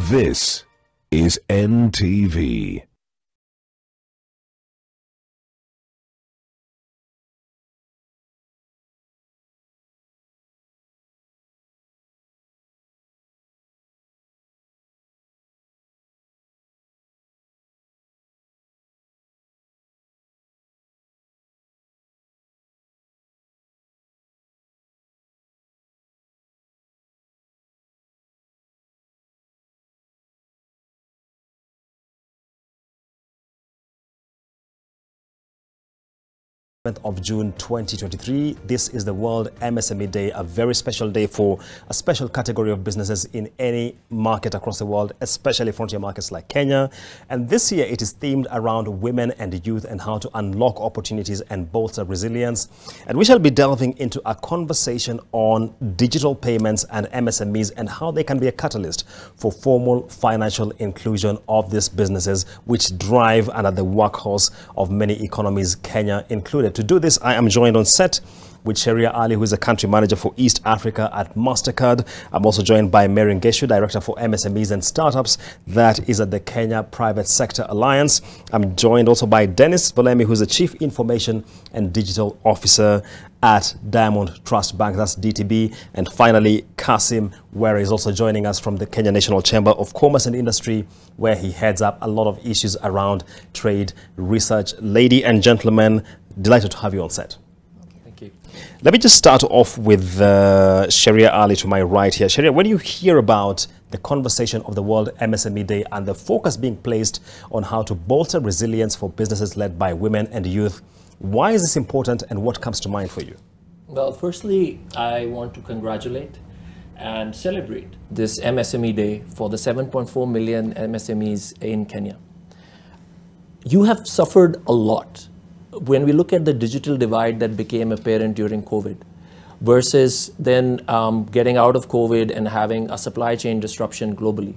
This is NTV. Of June 2023. This is the World MSME Day, a very special day for a special category of businesses in any market across the world, especially frontier markets like Kenya. And this year it is themed around women and youth and how to unlock opportunities and bolster resilience. And we shall be delving into a conversation on digital payments and MSMEs and how they can be a catalyst for formal financial inclusion of these businesses, which drive and are the workhorse of many economies, Kenya included. To do this, I am joined on set with Sharia Ali, who is a country manager for East Africa at MasterCard. I'm also joined by Mary Ngeshu, director for MSMEs and Startups, that is at the Kenya Private Sector Alliance. I'm joined also by Dennis Volemi, who's the Chief Information and Digital Officer at Diamond Trust Bank, that's DTB. And finally, Kasim Were is also joining us from the Kenya National Chamber of Commerce and Industry, where he heads up a lot of issues around trade research. Ladies and gentlemen, delighted to have you on set. Thank you. Let me just start off with Sharia Ali to my right here. Sharia, when you hear about the conversation of the World MSME Day and the focus being placed on how to bolster resilience for businesses led by women and youth, why is this important and what comes to mind for you? Well, firstly, I want to congratulate and celebrate this MSME Day for the 7.4 million MSMEs in Kenya. You have suffered a lot. When we look at the digital divide that became apparent during COVID versus then getting out of COVID and having a supply chain disruption globally,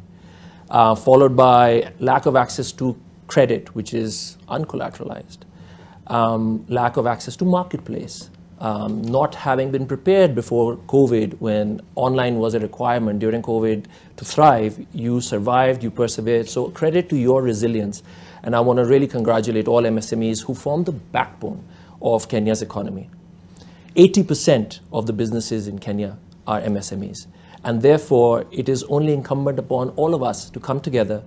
followed by lack of access to credit, which is uncollateralized, lack of access to marketplace, not having been prepared before COVID when online was a requirement. During COVID, to thrive, you survived, you persevered. So credit to your resilience. And I want to really congratulate all MSMEs who form the backbone of Kenya's economy. 80% of the businesses in Kenya are MSMEs. And therefore, it is only incumbent upon all of us to come together,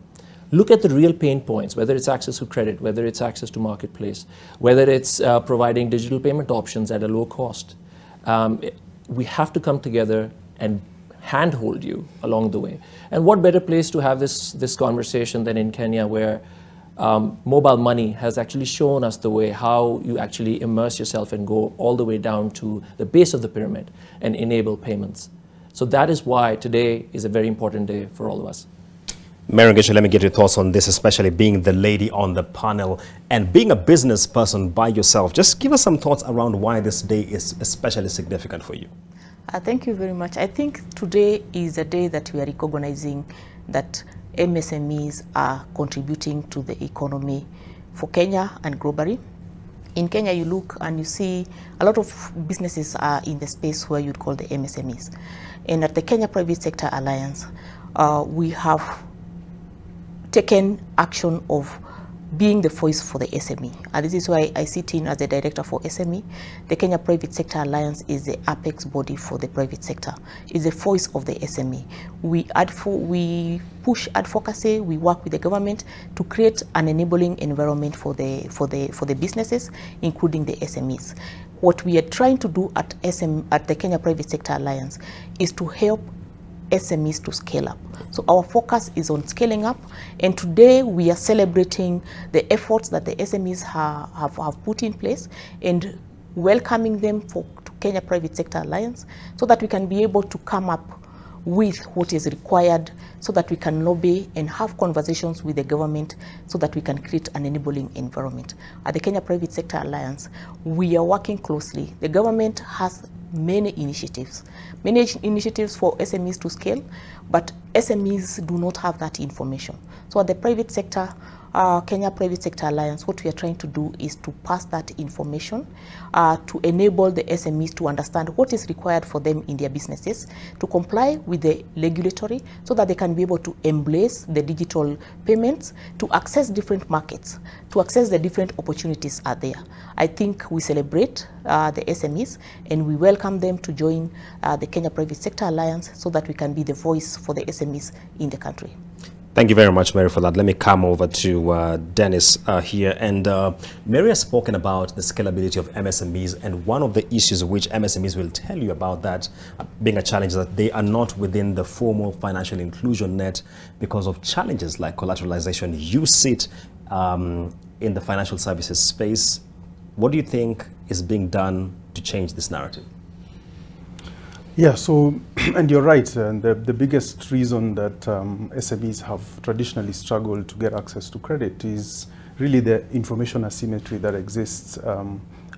look at the real pain points, whether it's access to credit, whether it's access to marketplace, whether it's providing digital payment options at a low cost. We have to come together and handhold you along the way. And what better place to have this conversation than in Kenya, where mobile money has actually shown us the way how you actually immerse yourself and go all the way down to the base of the pyramid and enable payments. So that is why today is a very important day for all of us. Mary Ngeshu, let me get your thoughts on this, especially being the lady on the panel and being a business person by yourself. Just give us some thoughts around why this day is especially significant for you. Thank you very much. I think today is a day that we are recognizing that MSMEs are contributing to the economy for Kenya and globally. In Kenya, you look and you see a lot of businesses are in the space where you'd call the MSMEs. And at the Kenya Private Sector Alliance, we have taken action of being the voice for the SME. And this is why I sit in as the director for SME. The Kenya Private Sector Alliance is the apex body for the private sector. It's the voice of the SME. We push advocacy, we work with the government to create an enabling environment for the businesses, including the SMEs. What we are trying to do at the Kenya Private Sector Alliance is to help SMEs to scale up. So our focus is on scaling up, and today we are celebrating the efforts that the SMEs have put in place and welcoming them to Kenya Private Sector Alliance so that we can be able to come up with what is required so that we can lobby and have conversations with the government so that we can create an enabling environment. At the Kenya Private Sector Alliance, we are working closely. The government has many initiatives for SMEs to scale, but SMEs do not have that information. So at the private sector, Kenya Private Sector Alliance, what we are trying to do is to pass that information to enable the SMEs to understand what is required for them in their businesses, to comply with the regulatory so that they can be able to embrace the digital payments, to access different markets, to access the different opportunities are there. I think we celebrate the SMEs and we welcome them to join the Kenya Private Sector Alliance so that we can be the voice for the SMEs in the country. Thank you very much, Mary, for that. Let me come over to Dennis here. And Mary has spoken about the scalability of MSMEs, and one of the issues which MSMEs will tell you about that being a challenge is that they are not within the formal financial inclusion net because of challenges like collateralization. You sit in the financial services space. What do you think is being done to change this narrative? Yeah, so, and you're right, the biggest reason that SMEs have traditionally struggled to get access to credit is really the information asymmetry that exists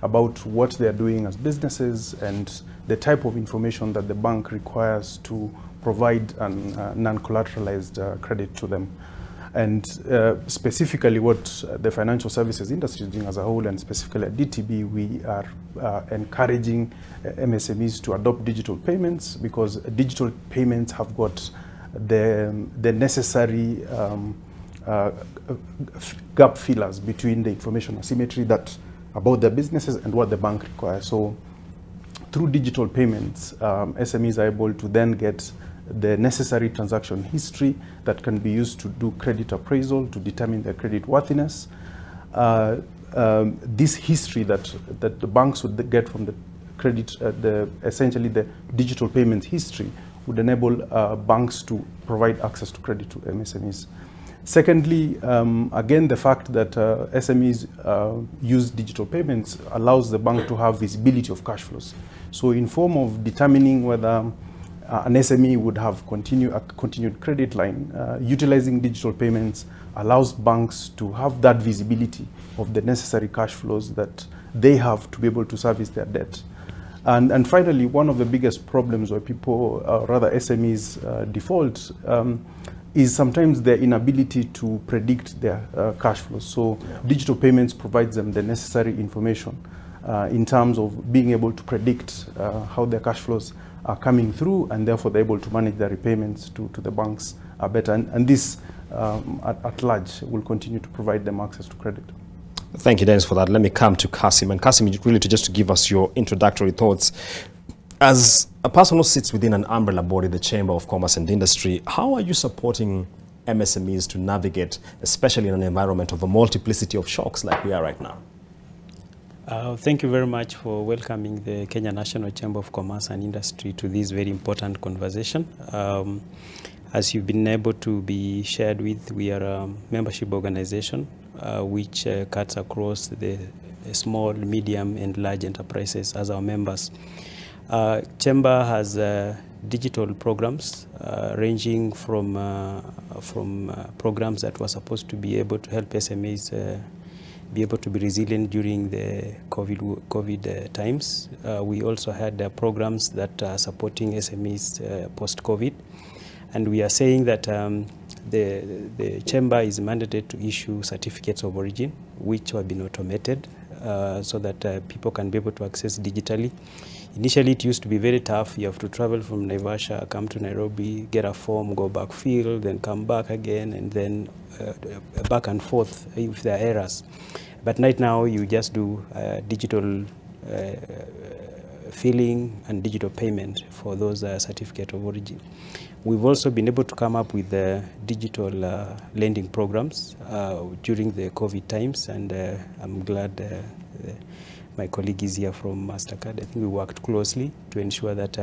about what they're doing as businesses and the type of information that the bank requires to provide non-collateralized credit to them. And specifically what the financial services industry is doing as a whole, and specifically at DTB, we are encouraging MSMEs to adopt digital payments, because digital payments have got the necessary gap fillers between the information asymmetry that about their businesses and what the bank requires. So through digital payments, SMEs are able to then get the necessary transaction history that can be used to do credit appraisal, to determine their credit worthiness. This history that the banks would get from the credit, essentially the digital payment history, would enable banks to provide access to credit to MSMEs. Secondly, again, the fact that SMEs use digital payments allows the bank to have visibility of cash flows. So in form of determining whether an SME would have a continued credit line, utilizing digital payments allows banks to have that visibility of the necessary cash flows that they have to be able to service their debt. And finally, one of the biggest problems where people, rather SMEs, default is sometimes their inability to predict their cash flows. So digital payments provides them the necessary information in terms of being able to predict how their cash flows are coming through, and therefore they're able to manage their repayments to the banks better. And this, at large, will continue to provide them access to credit. Thank you, Dennis, for that. Let me come to Kasim. And Kasim, really just to give us your introductory thoughts. As a person who sits within an umbrella body, the Chamber of Commerce and Industry, how are you supporting MSMEs to navigate, especially in an environment of a multiplicity of shocks like we are right now? Thank you very much for welcoming the Kenya National Chamber of Commerce and Industry to this very important conversation. As you've been able to be shared with, we are a membership organization which cuts across the small, medium, and large enterprises as our members. Chamber has digital programs ranging from programs that were supposed to be able to help SMEs be able to be resilient during the COVID times. We also had programs that are supporting SMEs post-COVID. And we are saying that the Chamber is mandated to issue certificates of origin, which have been automated so that people can be able to access digitally. Initially, it used to be very tough. You have to travel from Naivasha, come to Nairobi, get a form, go back, fill, then come back again, and then back and forth if there are errors. But right now, you just do digital filling and digital payment for those certificate of origin. We've also been able to come up with digital lending programs during the COVID times, and I'm glad my colleague is here from MasterCard. I think we worked closely to ensure that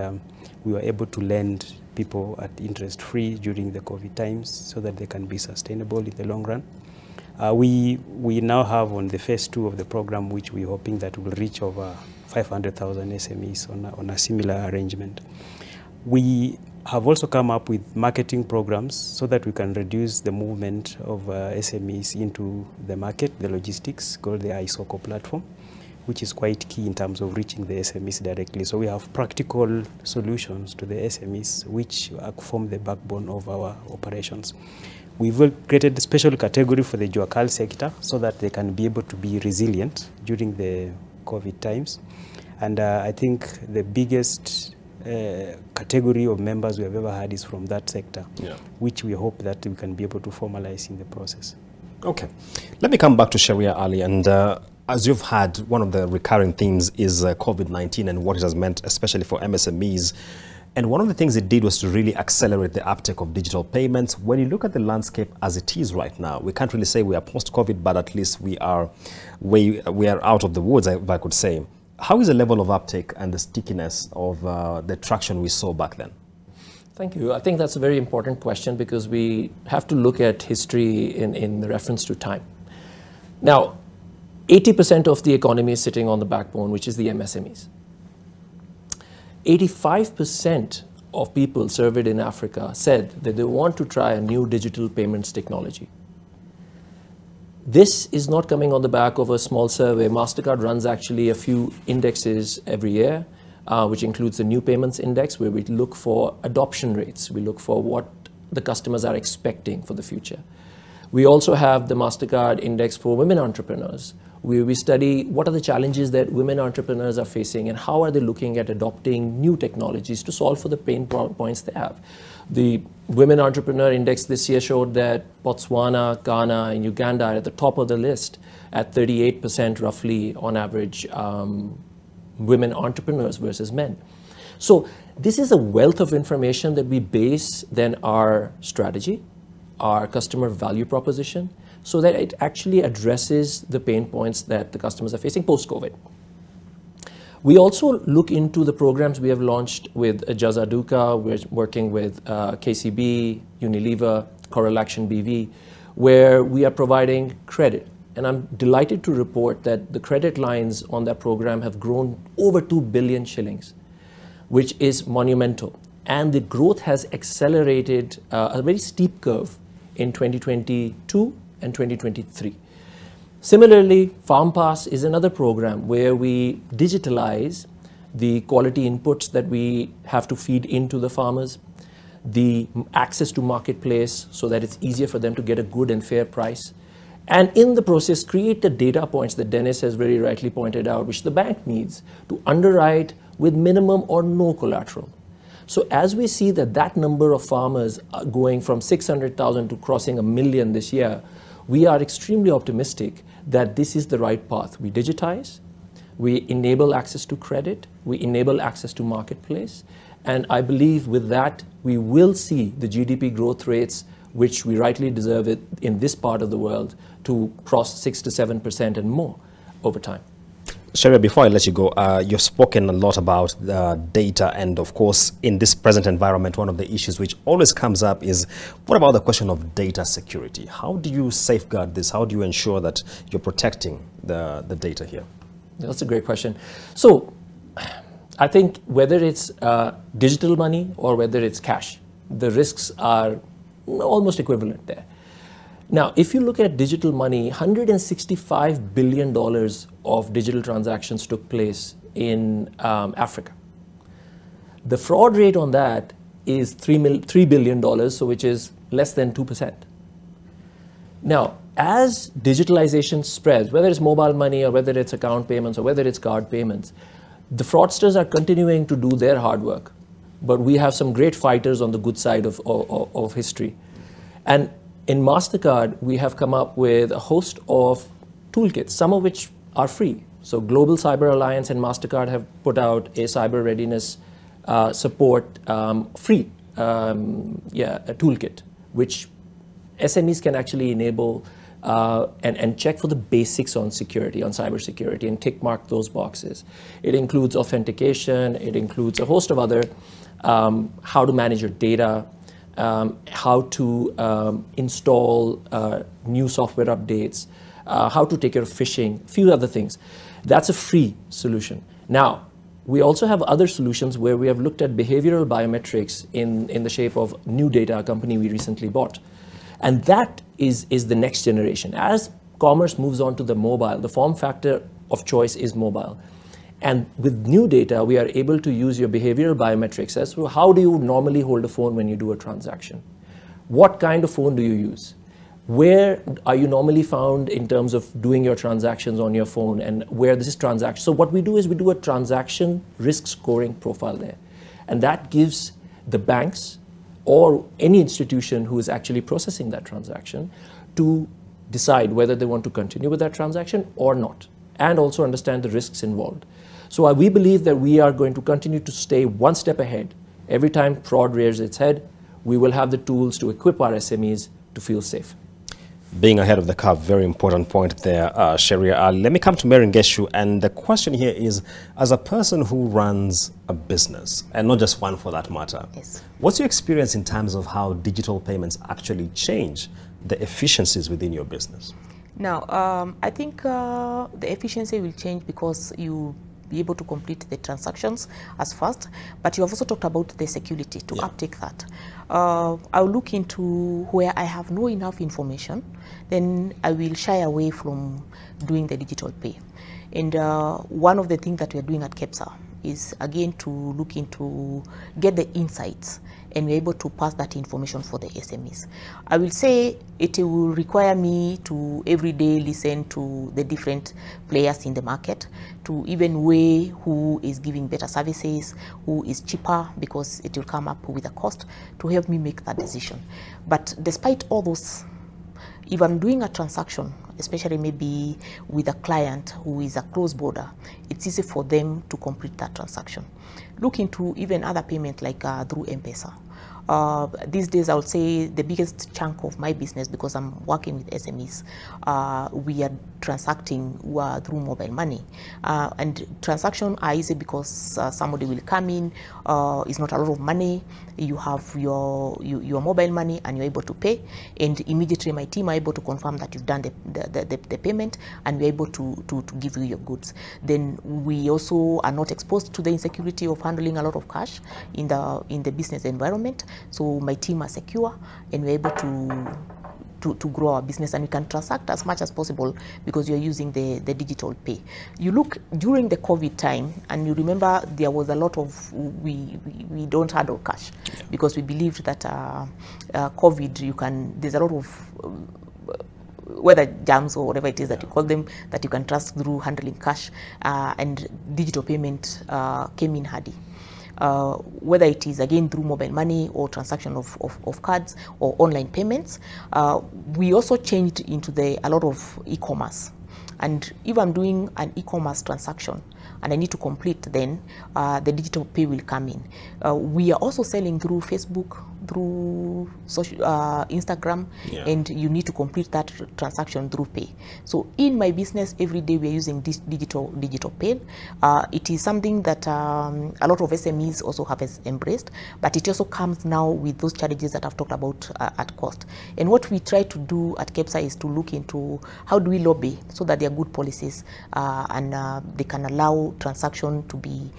we were able to lend people at interest-free during the COVID times so that they can be sustainable in the long run. We now have on the phase 2 of the program, which we're hoping that will reach over 500,000 SMEs on a similar arrangement. We have also come up with marketing programs so that we can reduce the movement of SMEs into the market, the logistics, called the iSoko platform, which is quite key in terms of reaching the SMEs directly. So we have practical solutions to the SMEs, which form the backbone of our operations. we've created a special category for the Juakal sector so that they can be able to be resilient during the COVID times. And I think the biggest category of members we have ever had is from that sector, which we hope that we can be able to formalize in the process. Okay. Let me come back to Sharia Ali. And as you've had, one of the recurring themes is COVID-19 and what it has meant, especially for MSMEs. And one of the things it did was to really accelerate the uptake of digital payments. When you look at the landscape as it is right now, we can't really say we are post-COVID, but at least we are out of the woods, if I could say. How is the level of uptake and the stickiness of the traction we saw back then? Thank you. I think that's a very important question because we have to look at history in the reference to time. Now, 80% of the economy is sitting on the backbone, which is the MSMEs. 85% of people surveyed in Africa said that they want to try a new digital payments technology. This is not coming on the back of a small survey. MasterCard runs actually a few indexes every year, which includes the New Payments Index, where we look for adoption rates. We look for what the customers are expecting for the future. We also have the MasterCard Index for women entrepreneurs, where we study what are the challenges that women entrepreneurs are facing and how are they looking at adopting new technologies to solve for the pain points they have. The Women Entrepreneur Index this year showed that Botswana, Ghana, and Uganda are at the top of the list at 38% roughly on average women entrepreneurs versus men. So this is a wealth of information that we base then our strategy, our customer value proposition, so that it actually addresses the pain points that the customers are facing post-COVID. We also look into the programs we have launched with Jazaduka. We're working with KCB, Unilever, Coral Action BV, where we are providing credit. And I'm delighted to report that the credit lines on that program have grown over 2 billion shillings, which is monumental. And the growth has accelerated a very steep curve in 2022 and 2023. Similarly, FarmPass is another program where we digitalize the quality inputs that we have to feed into the farmers, the access to marketplace so that it's easier for them to get a good and fair price, and in the process create the data points that Dennis has very rightly pointed out, which the bank needs to underwrite with minimum or no collateral. So as we see that number of farmers are going from 600,000 to crossing 1 million this year, we are extremely optimistic that this is the right path. We digitize, we enable access to credit, we enable access to marketplace, and I believe with that we will see the GDP growth rates, which we rightly deserve it in this part of the world, to cross 6 to 7% and more over time. Sharia, before I let you go, you've spoken a lot about data, and of course, in this present environment, one of the issues which always comes up is, what about the question of data security? How do you safeguard this? How do you ensure that you're protecting the data here? That's a great question. So I think whether it's digital money or whether it's cash, the risks are almost equivalent there. Now, if you look at digital money, $165 billion of digital transactions took place in Africa. The fraud rate on that is $3 billion, so which is less than 2%. Now, as digitalization spreads, whether it's mobile money or whether it's account payments or whether it's card payments, the fraudsters are continuing to do their hard work. But we have some great fighters on the good side of history. And in MasterCard, we have come up with a host of toolkits, some of which are free. So Global Cyber Alliance and MasterCard have put out a cyber readiness support free a toolkit, which SMEs can actually enable and check for the basics on security, on cybersecurity, and tick mark those boxes. It includes authentication, it includes a host of other, how to manage your data, how to install new software updates, how to take care of phishing, a few other things. That's a free solution. Now, we also have other solutions where we have looked at behavioral biometrics in the shape of New Data, a company we recently bought. And that is the next generation. As commerce moves on to the mobile, the form factor of choice is mobile. And with New Data, we are able to use your behavioral biometrics as to how do you normally hold a phone when you do a transaction. What kind of phone do you use? Where are you normally found in terms of doing your transactions on your phone, and where this is transaction? So what we do is we do a transaction risk scoring profile there. And that gives the banks or any institution who is actually processing that transaction to decide whether they want to continue with that transaction or not, and also understand the risks involved. So we believe that we are going to continue to stay one step ahead. Every time fraud rears its head, we will have the tools to equip our SMEs to feel safe. Being ahead of the curve, very important point there, Sharia. Let me come to Mary Ngeshu, and the question here is, as a person who runs a business, and not just one for that matter, Yes. what's your experience in terms of how digital payments actually change the efficiencies within your business? Now, I think the efficiency will change because you be able to complete the transactions as fast, but you have also talked about the security to uptake that. I'll look into where I have no enough information, then I will shy away from doing the digital pay. And one of the things that we're doing at KEPSA is again to look into, get the insights, and we're able to pass that information for the SMEs. I will say it will require me to every day listen to the different players in the market, to even weigh who is giving better services, who is cheaper, because it will come up with a cost, to help me make that decision. But despite all those, if I'm doing a transaction, especially maybe with a client who is a close border, it's easy for them to complete that transaction. Look into even other payment like through M-Pesa. These days, I would say the biggest chunk of my business, because I'm working with SMEs, we are transacting through mobile money. And transactions are easy because somebody will come in, it's not a lot of money, you have your mobile money and you're able to pay, and immediately my team are able to confirm that you've done the payment, and we're able to give you your goods. Then we also are not exposed to the insecurity of handling a lot of cash in the business environment. So my team are secure, and we're able to grow our business, and we can transact as much as possible because you're using the digital pay. You look during the COVID time, and you remember there was a lot of, we don't handle cash because we believed that COVID, there's a lot of weather jams or whatever it is that you call them, that you can trust through handling cash, and digital payment came in handy. Whether it is again through mobile money or transaction of cards or online payments. We also changed into a lot of e-commerce. And if I'm doing an e-commerce transaction and I need to complete, then the digital pay will come in. We are also selling through Facebook, through Instagram, and you need to complete that transaction through pay. So in my business, every day we're using this digital pay. It is something that a lot of SMEs also have embraced, but it also comes now with those challenges that I've talked about at cost. And what we try to do at KEPSA is to look into how do we lobby so that there are good policies and they can allow transaction to be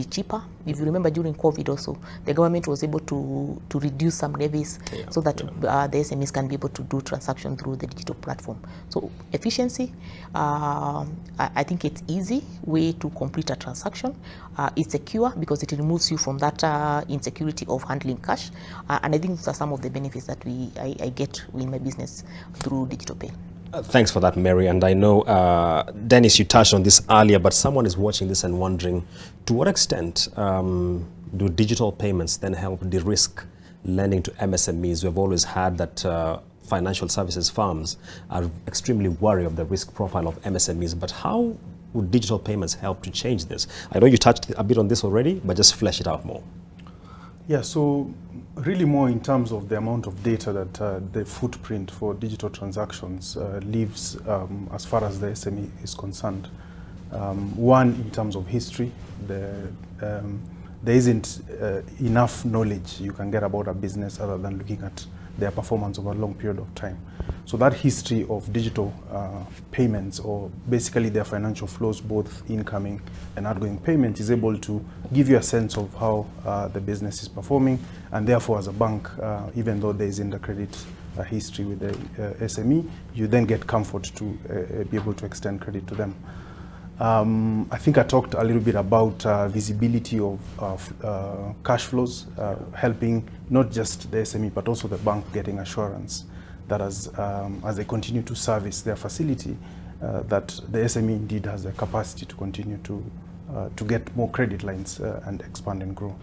cheaper. If you remember, during COVID also, the government was able to reduce some levies so that the SMEs can be able to do transaction through the digital platform. So efficiency, I think it's easy way to complete a transaction. It's secure because it removes you from that insecurity of handling cash. And I think those are some of the benefits that I get in my business through digital pay. Thanks for that, Mary. And I know, Dennis, you touched on this earlier, but someone is watching this and wondering, to what extent do digital payments then help de-risk lending to MSMEs? We've always had that financial services firms are extremely worried of the risk profile of MSMEs, but how would digital payments help to change this? I know you touched a bit on this already, but just flesh it out more. Yeah, so really more in terms of the amount of data that the footprint for digital transactions leaves as far as the SME is concerned. One, in terms of history, there isn't enough knowledge you can get about a business other than looking at their performance over a long period of time. So that history of digital payments, or basically their financial flows, both incoming and outgoing payment, is able to give you a sense of how the business is performing, and therefore as a bank, even though there isn't a credit history with the SME, you then get comfort to be able to extend credit to them. I think I talked a little bit about visibility of cash flows, helping not just the SME but also the bank getting assurance that as they continue to service their facility, that the SME indeed has the capacity to continue to get more credit lines and expand and grow.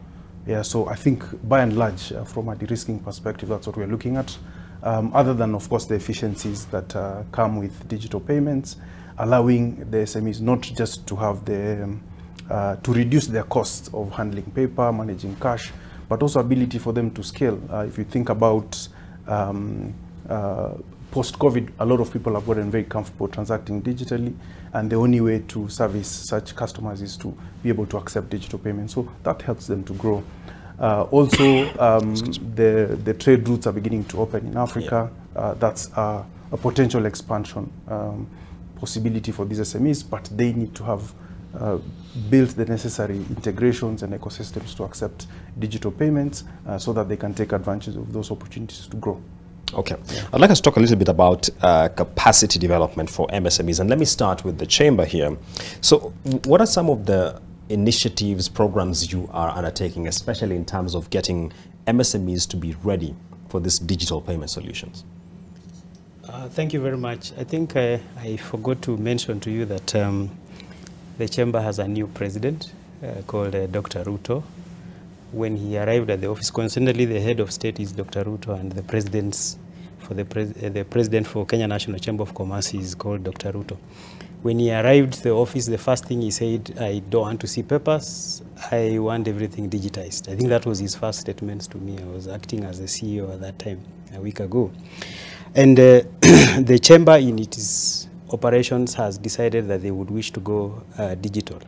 Yeah, so I think by and large, from a de-risking perspective, that's what we're looking at. Other than, of course, the efficiencies that come with digital payments, allowing the SMEs not just to have the, to reduce their costs of handling paper, managing cash, but also ability for them to scale. If you think about post-COVID, a lot of people have gotten very comfortable transacting digitally, and the only way to service such customers is to be able to accept digital payments. So that helps them to grow. Also, the trade routes are beginning to open in Africa. That's a potential expansion possibility for these SMEs, but they need to have built the necessary integrations and ecosystems to accept digital payments so that they can take advantage of those opportunities to grow. Okay. I'd like us to talk a little bit about capacity development for MSMEs. And let me start with the chamber here. So what are some of the initiatives, programs you are undertaking, especially in terms of getting MSMEs to be ready for these digital payment solutions? Thank you very much. I think I forgot to mention to you that the chamber has a new president called Dr. Ruto. When he arrived at the office, coincidentally, the head of state is Dr. Ruto, and the president for Kenya National Chamber of Commerce is called Dr. Ruto. When he arrived at the office, the first thing he said, I don't want to see papers, I want everything digitized. I think that was his first statement to me. I was acting as a CEO at that time, a week ago. And the chamber in its operations has decided that they would wish to go digital.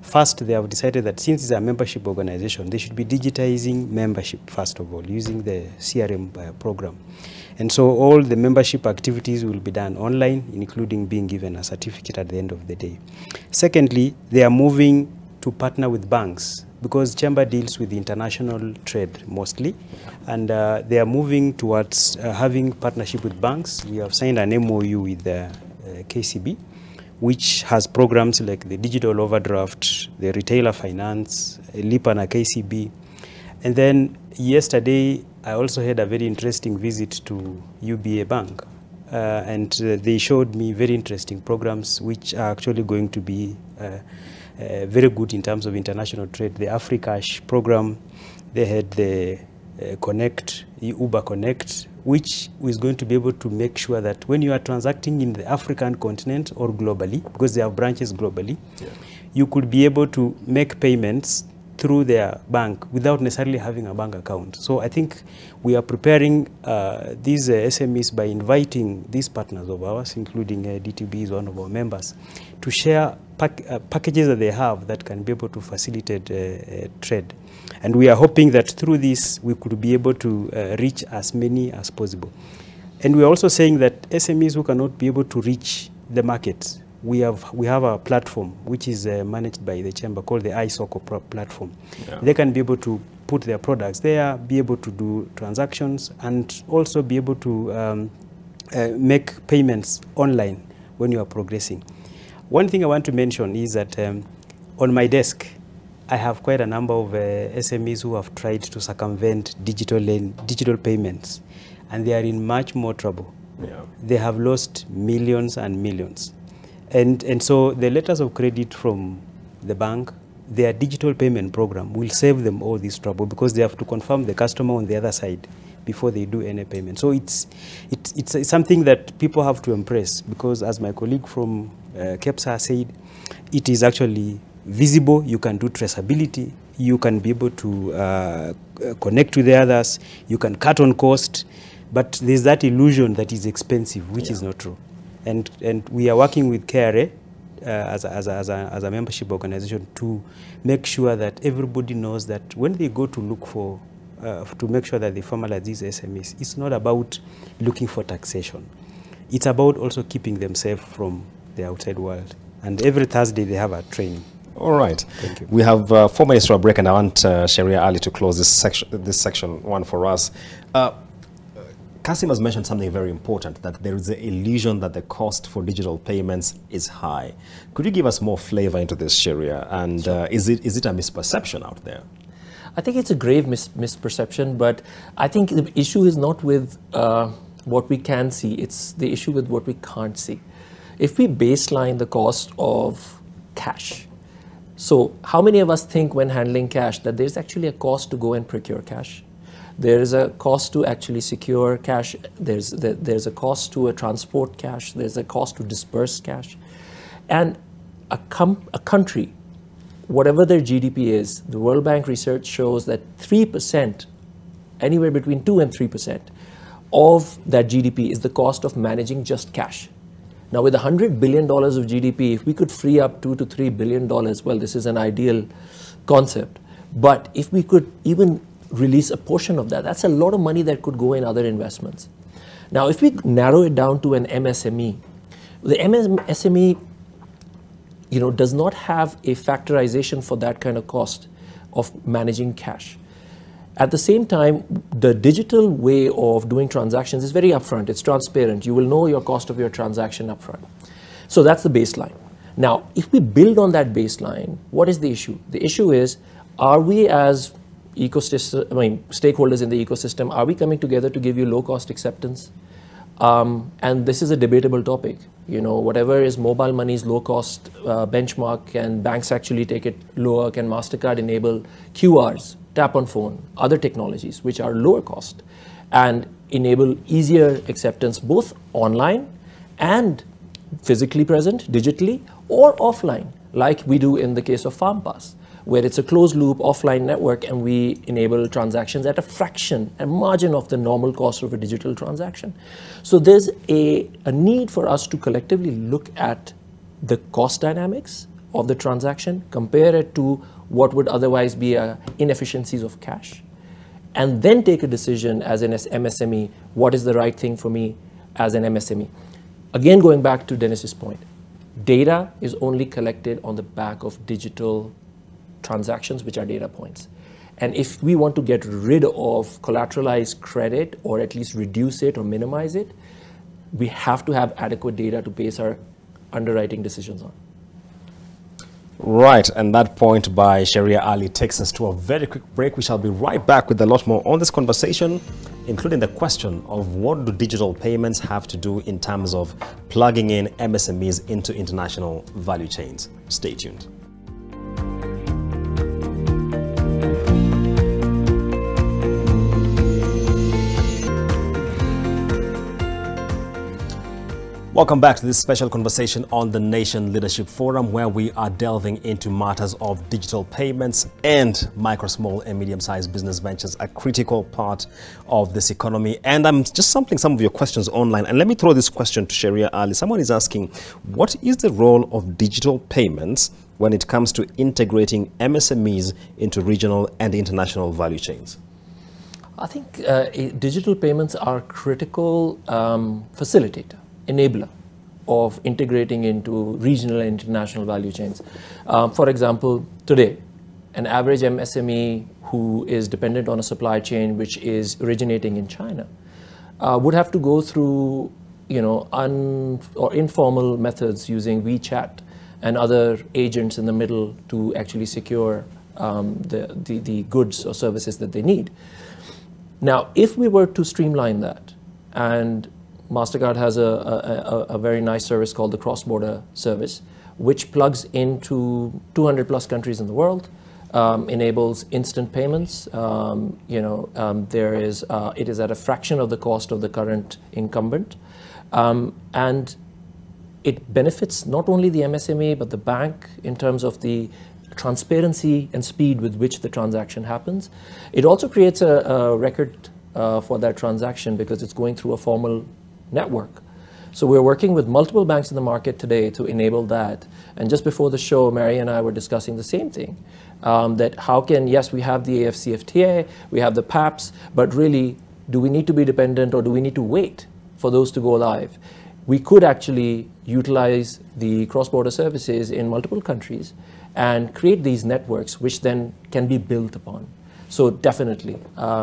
First, they have decided that since it's a membership organization, they should be digitizing membership, first of all, using the CRM program. And so all the membership activities will be done online, including being given a certificate at the end of the day. Secondly, they are moving to partner with banks because Chamber deals with international trade mostly, and they are moving towards having partnership with banks. We have signed an MOU with KCB, which has programs like the digital overdraft, the retailer finance, Lipana KCB. And then yesterday, I also had a very interesting visit to UBA Bank. And they showed me very interesting programs which are actually going to be very good in terms of international trade. The Africash program, they had the Connect, Uber Connect, which is going to be able to make sure that when you are transacting in the African continent or globally, because they have branches globally, you could be able to make payments through their bank without necessarily having a bank account. So I think we are preparing these SMEs by inviting these partners of ours, including DTB is one of our members, to share packages that they have that can be able to facilitate trade. And we are hoping that through this, we could be able to reach as many as possible. And we are also saying that SMEs who cannot be able to reach the markets, we have a platform which is managed by the chamber called the iSoko platform. Yeah. They can be able to put their products there, be able to do transactions, and also be able to make payments online when you are progressing. One thing I want to mention is that on my desk, I have quite a number of SMEs who have tried to circumvent digital payments, and they are in much more trouble. Yeah. They have lost millions and millions. And so the letters of credit from the bank, their digital payment program will save them all this trouble because they have to confirm the customer on the other side before they do any payment. So it's something that people have to embrace because, as my colleague from KEPSA said, it is actually visible. You can do traceability. You can be able to connect with the others. You can cut on cost. But there's that illusion that is expensive, which is not true. And we are working with KRA as a membership organization to make sure that everybody knows that when they go to look for, to make sure that they formalize these SMEs, it's not about looking for taxation. It's about also keeping them safe from the outside world. And every Thursday they have a training. All right. Thank you. We have 4 minutes to a break, and I want Sharia Ali to close this section one for us. Kasim has mentioned something very important, that there is an illusion that the cost for digital payments is high. Could you give us more flavor into this, Sharia? And is it a misperception out there? I think it's a grave misperception, but I think the issue is not with what we can see, it's the issue with what we can't see. If we baseline the cost of cash, so how many of us think when handling cash that there's actually a cost to go and procure cash? There is a cost to actually secure cash, there's a cost to transport cash, there's a cost to disperse cash. And a country, whatever their GDP is, the World Bank research shows that 3%, anywhere between 2 and 3% of that GDP is the cost of managing just cash. Now with $100 billion of GDP, if we could free up $2 to $3 billion, well, this is an ideal concept. But if we could even release a portion of that, that's a lot of money that could go in other investments. Now, if we narrow it down to an MSME, the MSME, does not have a factorization for that kind of cost of managing cash. At the same time, the digital way of doing transactions is very upfront. It's transparent. You will know your cost of your transaction upfront. So that's the baseline. Now, if we build on that baseline, what is the issue? The issue is, are we as stakeholders in the ecosystem, are we coming together to give you low-cost acceptance? And this is a debatable topic. Whatever is mobile money's low-cost benchmark, and banks actually take it lower? Can MasterCard enable QRs, tap on phone, other technologies which are lower cost and enable easier acceptance both online and physically present, digitally, or offline, like we do in the case of FarmPass, where it's a closed loop offline network and we enable transactions at a margin of the normal cost of a digital transaction. So there's a need for us to collectively look at the cost dynamics of the transaction, compare it to what would otherwise be inefficiencies of cash, and then take a decision as an MSME, what is the right thing for me as an MSME. Again, going back to Dennis's point, data is only collected on the back of digital transactions, which are data points. And if we want to get rid of collateralized credit, or at least reduce it or minimize it, we have to have adequate data to base our underwriting decisions on. Right, and that point by Sharia Ali takes us to a very quick break. We shall be right back with a lot more on this conversation, including the question of what do digital payments have to do in terms of plugging in MSMEs into international value chains. Stay tuned. Welcome back to this special conversation on the Nation Leadership Forum, where we are delving into matters of digital payments and micro, small and medium-sized business ventures, a critical part of this economy. And I'm just sampling some of your questions online. And let me throw this question to Sharia Ali. Someone is asking, what is the role of digital payments when it comes to integrating MSMEs into regional and international value chains? I think digital payments are a critical facilitator, enabler of integrating into regional and international value chains. For example, today, an average MSME who is dependent on a supply chain which is originating in China would have to go through, or informal methods using WeChat and other agents in the middle to actually secure the goods or services that they need. Now, if we were to streamline that, and MasterCard has a very nice service called the cross-border service, which plugs into 200 plus countries in the world, enables instant payments. It is at a fraction of the cost of the current incumbent, and it benefits not only the MSME but the bank in terms of the transparency and speed with which the transaction happens. It also creates a record for that transaction because it's going through a formal network. So we're working with multiple banks in the market today to enable that. And just before the show, Mary and I were discussing the same thing, that how can, yes, we have the AFCFTA, we have the PAPs, but really, do we need to be dependent or do we need to wait for those to go live? We could actually utilize the cross-border services in multiple countries and create these networks which then can be built upon. So definitely,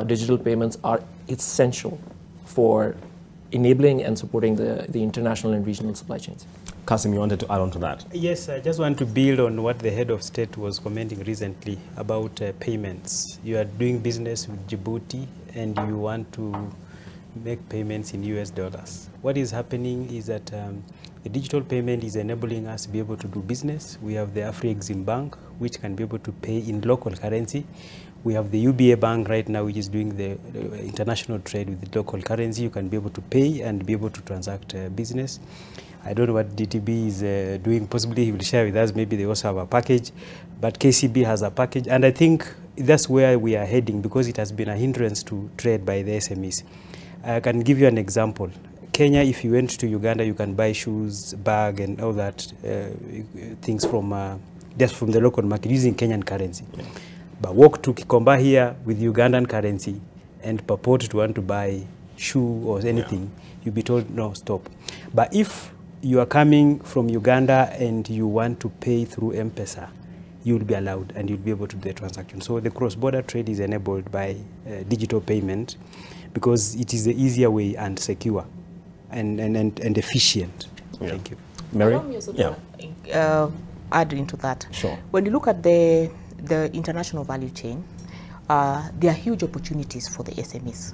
digital payments are essential for enabling and supporting the international and regional supply chains. Kasim, you wanted to add on to that? Yes, I just want to build on what the head of state was commenting recently about payments. You are doing business with Djibouti and you want to make payments in US dollars. What is happening is that the digital payment is enabling us to be able to do business. We have the Afri-Exim Bank, which can be able to pay in local currency. We have the UBA Bank right now, which is doing the international trade with the local currency. You can be able to pay and be able to transact business. I don't know what DTB is doing. Possibly he will share with us. Maybe they also have a package. But KCB has a package. And I think that's where we are heading because it has been a hindrance to trade by the SMEs. I can give you an example. Kenya, if you went to Uganda, you can buy shoes, bag, and all that things from just from the local market using Kenyan currency. Yeah. But walk to Kikomba here with Ugandan currency and purport to want to buy shoe or anything, you'll be told, no, stop. But if you are coming from Uganda and you want to pay through M-Pesa, you'll be allowed and you'll be able to do the transaction. So the cross-border trade is enabled by digital payment because it is the easier way and secure and efficient. Yeah. Thank you. Mary? Add into that. Sure. When you look at the international value chain, there are huge opportunities for the SMEs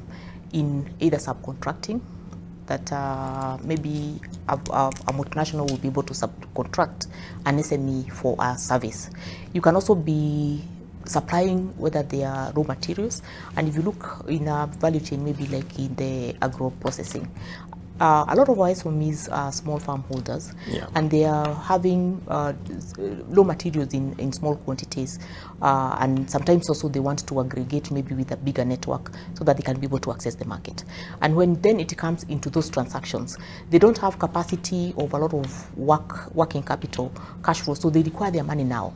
in either subcontracting, that maybe a multinational will be able to subcontract an SME for a service. You can also be supplying whether they are raw materials, and if you look in a value chain, maybe like in the agro processing, a lot of our SMEs are small farm holders, and they are having low materials in small quantities, and sometimes also they want to aggregate maybe with a bigger network so that they can be able to access the market. And when then it comes into those transactions, they don't have capacity of a lot of working capital, cash flow, so they require their money now.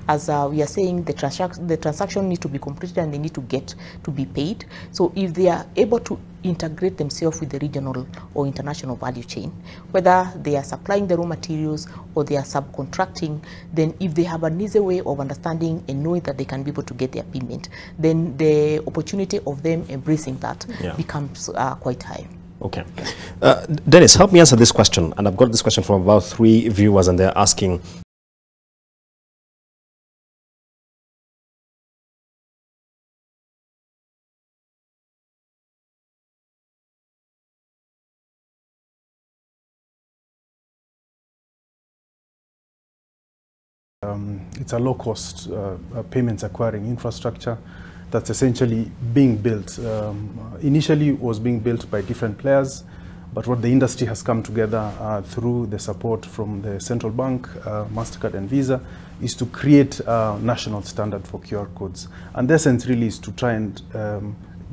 As we are saying, the transaction needs to be completed and they need to get to be paid. So if they are able to integrate themselves with the regional or international value chain, whether they are supplying the raw materials or they are subcontracting, then if they have an easy way of understanding and knowing that they can be able to get their payment, then the opportunity of them embracing that becomes quite high. Okay. Dennis, help me answer this question. And I've got this question from about 3 viewers and they're asking, it's a low-cost payments acquiring infrastructure that's essentially being built. Initially, it was being built by different players, but what the industry has come together through the support from the central bank, MasterCard and Visa, is to create a national standard for QR codes. And the essence really is to try and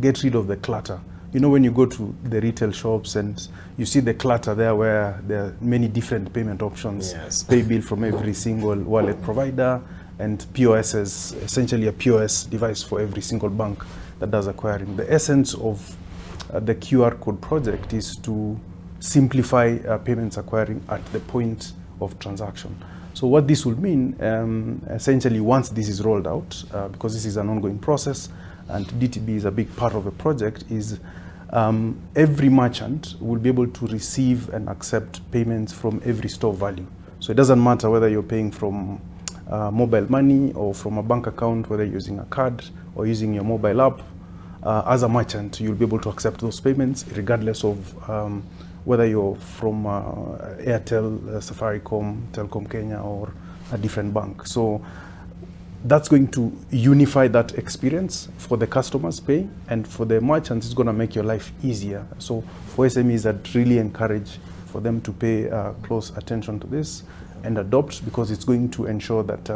get rid of the clutter. You know, when you go to the retail shops and you see the clutter there where there are many different payment options, pay bill from every single wallet provider, and POS is essentially a POS device for every single bank that does acquiring. The essence of the QR code project is to simplify payments acquiring at the point of transaction. So what this will mean, essentially once this is rolled out, because this is an ongoing process, and DTB is a big part of the project, is every merchant will be able to receive and accept payments from every store value. So it doesn't matter whether you're paying from mobile money or from a bank account, whether you're using a card or using your mobile app. As a merchant, you'll be able to accept those payments regardless of whether you're from Airtel, Safaricom, Telkom Kenya, or a different bank. So that's going to unify that experience for the customers paying, and for the merchants, it's going to make your life easier. So for SMEs, I'd really encourage for them to pay close attention to this and adopt, because it's going to ensure that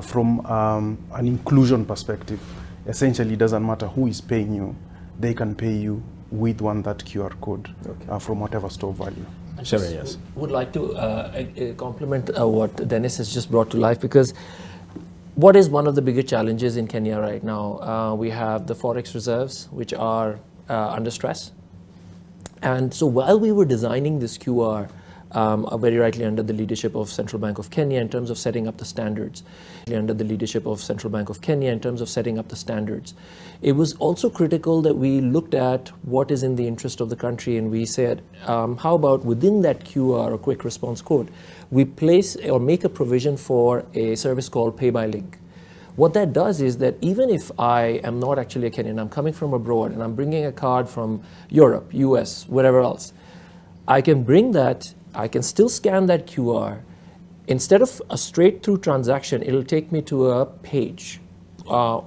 from an inclusion perspective, essentially it doesn't matter who is paying you, they can pay you with that QR code from whatever store value. Sure, yes. Would like to compliment what Dennis has just brought to life, because what is one of the bigger challenges in Kenya right now? We have the forex reserves, which are under stress. And so while we were designing this QR very rightly under the leadership of Central Bank of Kenya in terms of setting up the standards. Under the leadership of Central Bank of Kenya in terms of setting up the standards. It was also critical that we looked at what is in the interest of the country, and we said, how about within that QR or quick response code, we place or make a provision for a service called Pay by Link. What that does is that even if I am not actually a Kenyan, I'm coming from abroad and I'm bringing a card from Europe, US, wherever else, I can bring that, I can still scan that QR. Instead of a straight through transaction, it'll take me to a page,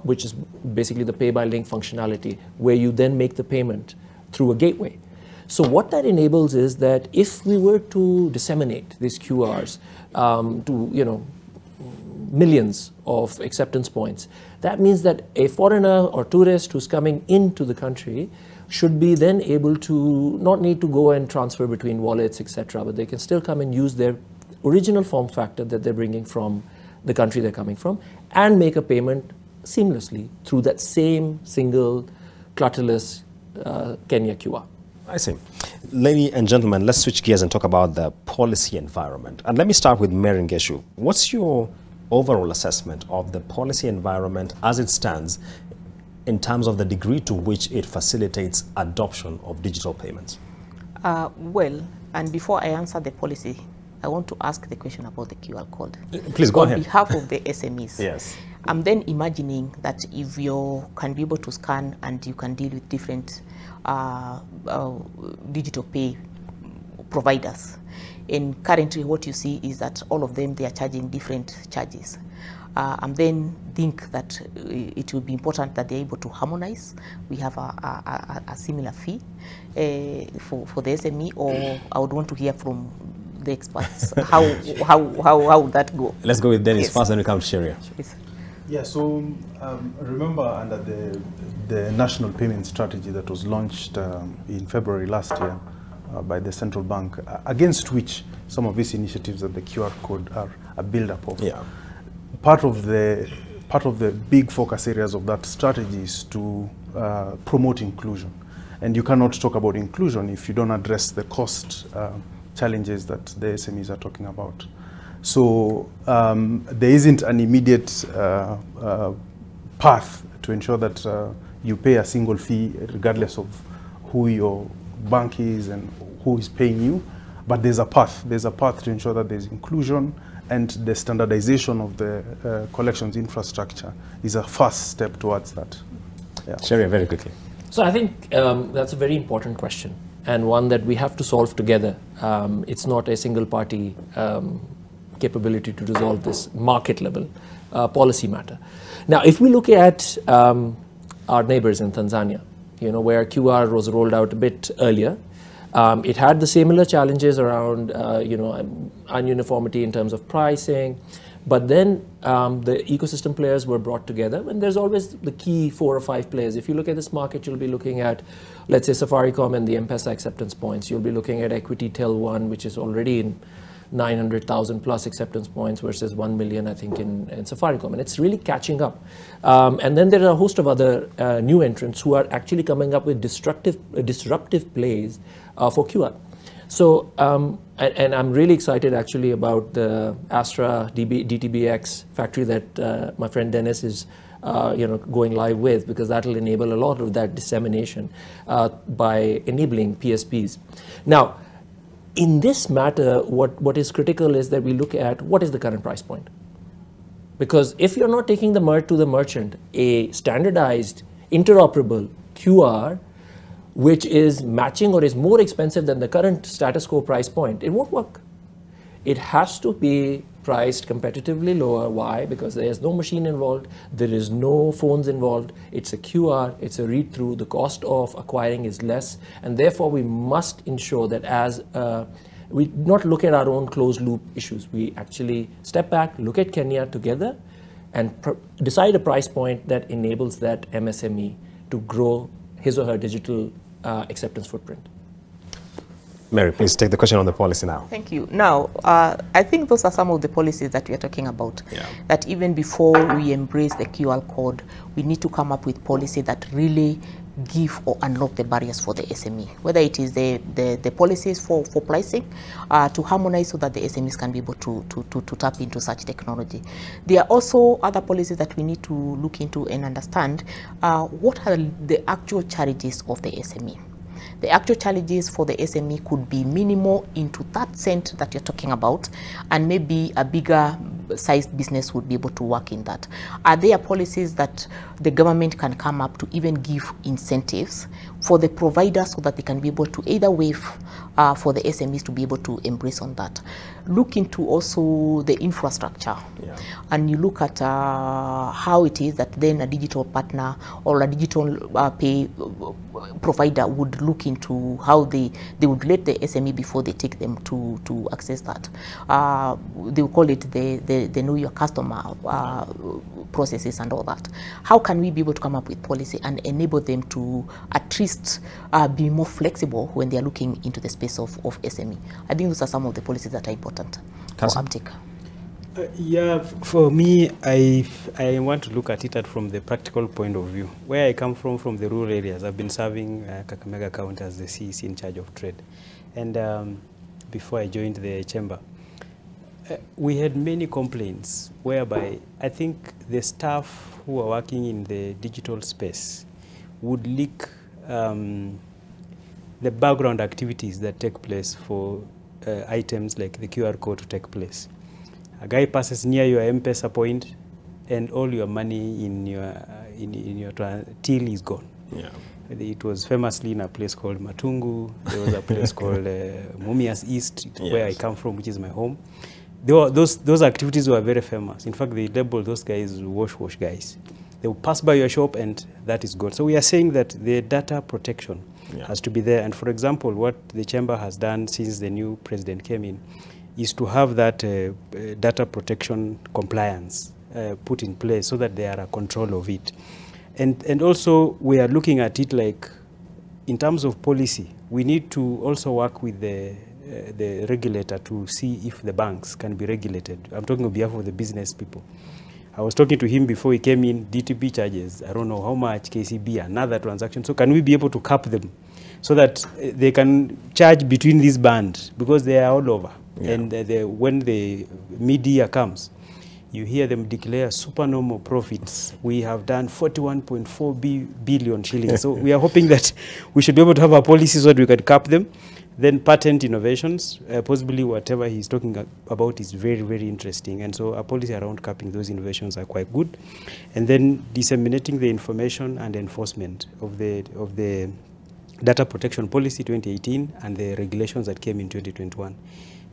which is basically the Pay by Link functionality, where you then make the payment through a gateway. So what that enables is that if we were to disseminate these QRs to, millions of acceptance points, that means that a foreigner or tourist who's coming into the country should be then able to not need to go and transfer between wallets, etc., but they can still come and use their original form factor that they're bringing from the country they're coming from and make a payment seamlessly through that same single clutterless Kenya QR. I see. Ladies and gentlemen, let's switch gears and talk about the policy environment. And let me start with Mary Ngeshu. What's your overall assessment of the policy environment as it stands in terms of the degree to which it facilitates adoption of digital payments? Well, and before I answer the policy, I want to ask the question about the QR code. Please go ahead. On behalf of the SMEs, yes. I'm then imagining that if you can be able to scan and you can deal with different digital pay providers, and currently what you see is that all of them, they are charging different charges. And then think that it will be important that they're able to harmonize. We have a similar fee for the SME, or I would want to hear from the experts. How would that go? Let's go with Dennis Yes. first, then we come to Sharia. Yes. Yeah, so remember under the national payment strategy that was launched in February last year by the central bank, against which some of these initiatives that the QR code are a build-up of. Yeah. Part of the big focus areas of that strategy is to promote inclusion. And you cannot talk about inclusion if you don't address the cost challenges that the SMEs are talking about. So there isn't an immediate path to ensure that you pay a single fee regardless of who your bank is and who is paying you, but there's a path. There's a path to ensure that there's inclusion, and the standardization of the collections infrastructure is a first step towards that. Yeah. Sharia, very quickly. So I think that's a very important question, and one that we have to solve together. It's not a single party capability to resolve this market level policy matter. Now, if we look at our neighbors in Tanzania, where QR was rolled out a bit earlier, it had the similar challenges around, uniformity in terms of pricing, but then the ecosystem players were brought together, and there's always the key 4 or 5 players. If you look at this market, you'll be looking at, let's say, Safaricom and the M-Pesa acceptance points. You'll be looking at Equity Tel 1, which is already in 900,000 plus acceptance points versus 1 million, I think, in Safaricom. And it's really catching up. And then there are a host of other new entrants who are actually coming up with disruptive plays for QR. So, and I'm really excited actually about the Astra DTBX factory that my friend Dennis is going live with, because that will enable a lot of that dissemination by enabling PSPs. Now, in this matter, what is critical is that we look at what is the current price point. Because if you're not taking to the merchant a standardized, interoperable QR, which is matching or is more expensive than the current status quo price point, it won't work. It has to be priced competitively lower. Why? Because there's no machine involved, there is no phones involved, it's a QR, it's a read-through, the cost of acquiring is less, and therefore we must ensure that as we not look at our own closed loop issues, we actually step back, look at Kenya together, and decide a price point that enables that MSME to grow his or her digital acceptance footprint. Mary, please take the question on the policy now. Thank you. Now, I think those are some of the policies that we are talking about. Yeah. That even before we embrace the QR code, we need to come up with policy that really give or unlock the barriers for the SME, whether it is the policies for pricing to harmonize so that the SMEs can be able to tap into such technology. There are also other policies that we need to look into and understand what are the actual challenges of the SME. The actual challenges for the SME could be minimal into that cent that you're talking about, and maybe a bigger sized business would be able to work in that. Are there policies that the government can come up to even give incentives for the providers so that they can be able to either waive for the SMEs to be able to embrace on that? Look into also the infrastructure, and you look at how it is that then a digital partner or a digital pay provider would look into how they would let the SME before they take them to access that. They will call it the know your customer processes and all that. How can we be able to come up with policy and enable them to at least be more flexible when they are looking into the space of SME? I think those are some of the policies that are important for uptake. Yeah, for me, I want to look at it from the practical point of view. Where I come from the rural areas, I've been serving Kakamega County as the CEC in charge of trade. And before I joined the chamber, we had many complaints whereby I think the staff who are working in the digital space would leak the background activities that take place for items like the QR code to take place. A guy passes near your M-Pesa point, and all your money in your till is gone. Yeah. It was famously in a place called Matungu. There was a place called Mumias East, where I come from, which is my home. Those activities were very famous. In fact, they labeled those guys wash guys. They will pass by your shop, and that is gone. So we are saying that the data protection has to be there. And for example, what the chamber has done since the new president came in is to have that data protection compliance put in place so that they are a control of it. And also we are looking at it like in terms of policy, we need to also work with the regulator to see if the banks can be regulated. I'm talking on behalf of the business people. I was talking to him before he came in, DTB charges, I don't know how much, KCB, another transaction. So can we be able to cap them so that they can charge between these bands because they are all over? Yeah. And when the mid-year comes, you hear them declare supernormal profits. We have done 41.4 billion shillings. So we are hoping that we should be able to have a policy so that we can cap them. Then patent innovations, possibly whatever he's talking about is very, very interesting. And so a policy around capping those innovations are quite good. And then disseminating the information and enforcement of the Data Protection Policy 2018 and the regulations that came in 2021.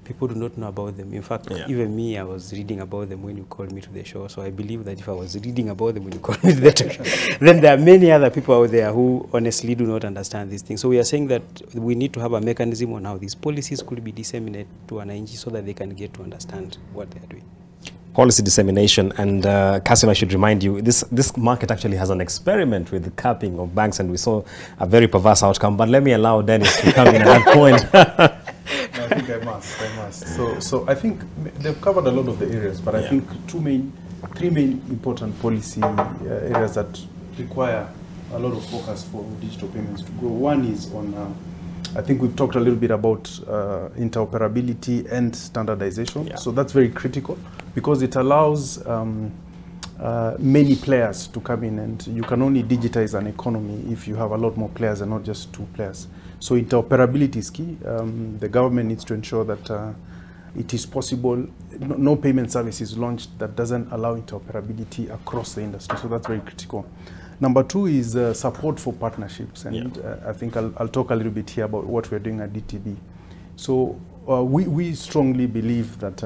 People do not know about them. In fact, even me, I was reading about them when you called me to the show. So I believe that if I was reading about them when you called me to the show, then there are many other people out there who honestly do not understand these things. So we are saying that we need to have a mechanism on how these policies could be disseminated to an NG so that they can get to understand what they are doing. Policy dissemination, and Kasim, I should remind you, this market actually has an experiment with the capping of banks, and we saw a very perverse outcome. But let me allow Dennis to come in at that point. I think I must. So I think they've covered a lot of the areas, but I think three main important policy areas that require a lot of focus for digital payments to grow. One is on, I think we've talked a little bit about interoperability and standardization. Yeah. So that's very critical because it allows many players to come in, and you can only digitize an economy if you have a lot more players and not just two players. So interoperability is key. The government needs to ensure that it is possible, no payment service is launched that doesn't allow interoperability across the industry. So that's very critical. Number two is support for partnerships. And I think I'll talk a little bit here about what we're doing at DTB. So we strongly believe that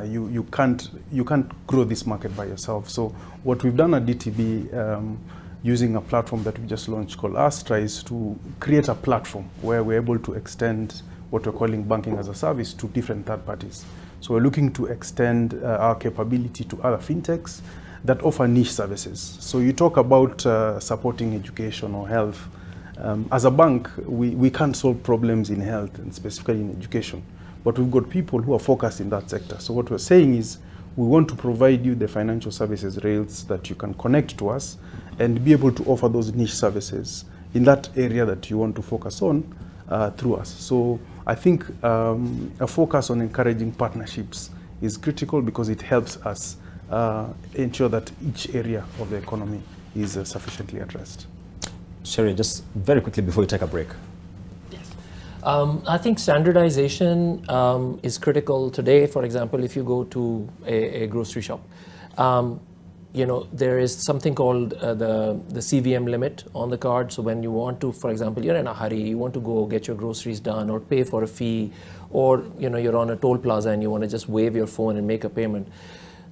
you can't grow this market by yourself. So what we've done at DTB, using a platform that we just launched called Astra, is to create a platform where we're able to extend what we're calling banking as a service to different third parties. So we're looking to extend our capability to other fintechs that offer niche services. So you talk about supporting education or health. As a bank, we can't solve problems in health and specifically in education, but we've got people who are focused in that sector. So what we're saying is we want to provide you the financial services rails that you can connect to us and be able to offer those niche services in that area that you want to focus on through us. So I think a focus on encouraging partnerships is critical because it helps us ensure that each area of the economy is sufficiently addressed. Sherry, just very quickly before you take a break. I think standardization is critical today. For example, if you go to a grocery shop, you know, there is something called the CVM limit on the card. So when you want to, for example, you're in a hurry, you want to go get your groceries done or pay for a fee, or you know, you're on a toll plaza and you want to just wave your phone and make a payment.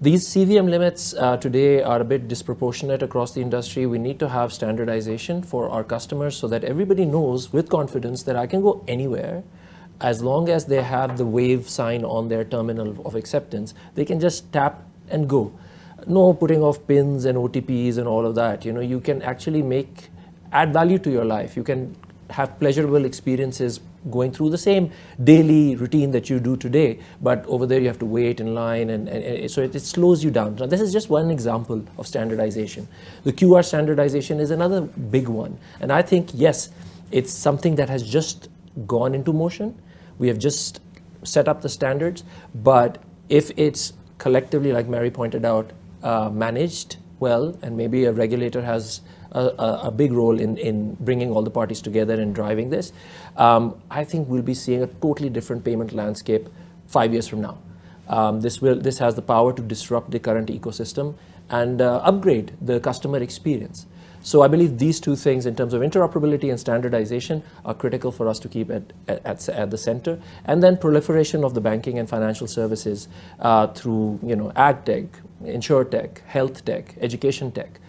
These CVM limits today are a bit disproportionate across the industry. We need to have standardization for our customers so that everybody knows with confidence that I can go anywhere as long as they have the wave sign on their terminal of acceptance. They can just tap and go. No putting off pins and OTPs and all of that. You know, you can actually add value to your life. You can have pleasurable experiences going through the same daily routine that you do today, but over there you have to wait in line, and so it slows you down. Now, this is just one example of standardization. The QR standardization is another big one, and I think, yes, it's something that has just gone into motion. We have just set up the standards, but if it's collectively, like Mary pointed out, managed well, and maybe a regulator has a big role in bringing all the parties together and driving this, I think we'll be seeing a totally different payment landscape 5 years from now. This has the power to disrupt the current ecosystem and upgrade the customer experience. So I believe these two things in terms of interoperability and standardization are critical for us to keep at the center. And then proliferation of the banking and financial services through, you know, ag tech, insure tech, health tech, education tech.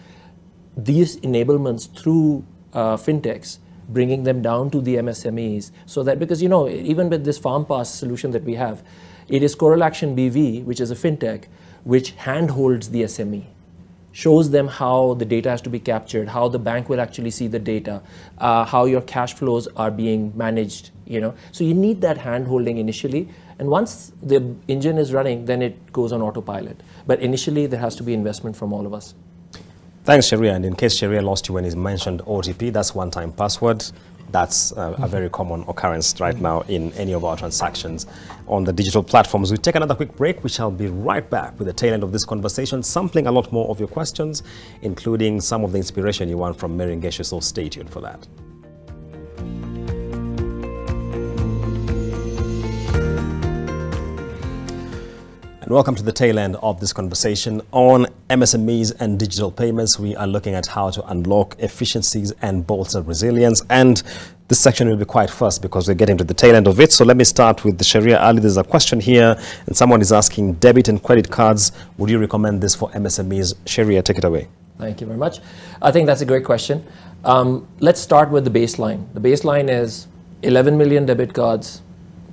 These enablements through fintechs, bringing them down to the MSMEs, so that, because, you know, even with this Farm Pass solution that we have, it is Coral Action BV, which is a fintech, which handholds the SME, shows them how the data has to be captured, how the bank will actually see the data, how your cash flows are being managed, you know. So you need that hand-holding initially, and once the engine is running, then it goes on autopilot. But initially, there has to be investment from all of us. Thanks, Sharia. And in case Sharia lost you when he mentioned OTP, that's one-time password. That's a very common occurrence right now in any of our transactions on the digital platforms. We take another quick break. We shall be right back with the tail end of this conversation, sampling a lot more of your questions, including some of the inspiration you want from Mary Ngeshu, so stay tuned for that. Welcome to the tail end of this conversation on MSMEs and digital payments. We are looking at how to unlock efficiencies and bolster resilience. And this section will be quite fast because we're getting to the tail end of it. So let me start with the Sharia Ali. There's a question here, and someone is asking, debit and credit cards, would you recommend this for MSMEs? Sharia, take it away. Thank you very much. I think that's a great question. Let's start with the baseline. The baseline is 11 million debit cards,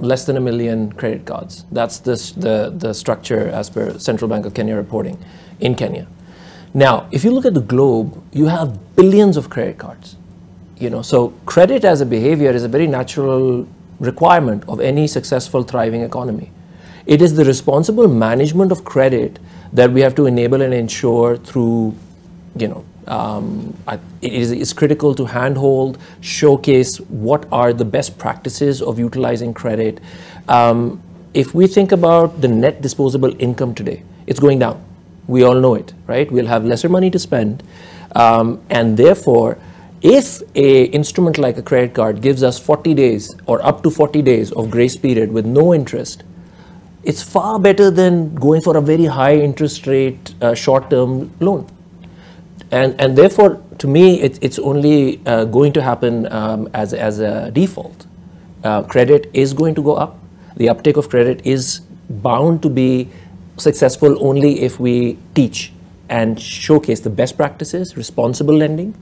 less than 1 million credit cards. That's the structure as per Central Bank of Kenya reporting in Kenya. Now, if you look at the globe, you have billions of credit cards. You know, so credit as a behavior is a very natural requirement of any successful, thriving economy. It is the responsible management of credit that we have to enable and ensure through, you know, it is critical to handhold, showcase what are the best practices of utilizing credit. If we think about the net disposable income today, it's going down. We all know it, right? We'll have lesser money to spend. And therefore, if a instrument like a credit card gives us 40 days or up to 40 days of grace period with no interest, it's far better than going for a very high interest rate short-term loan. And therefore, to me, it's only going to happen as a default. Credit is going to go up. The uptake of credit is bound to be successful only if we teach and showcase the best practices, responsible lending.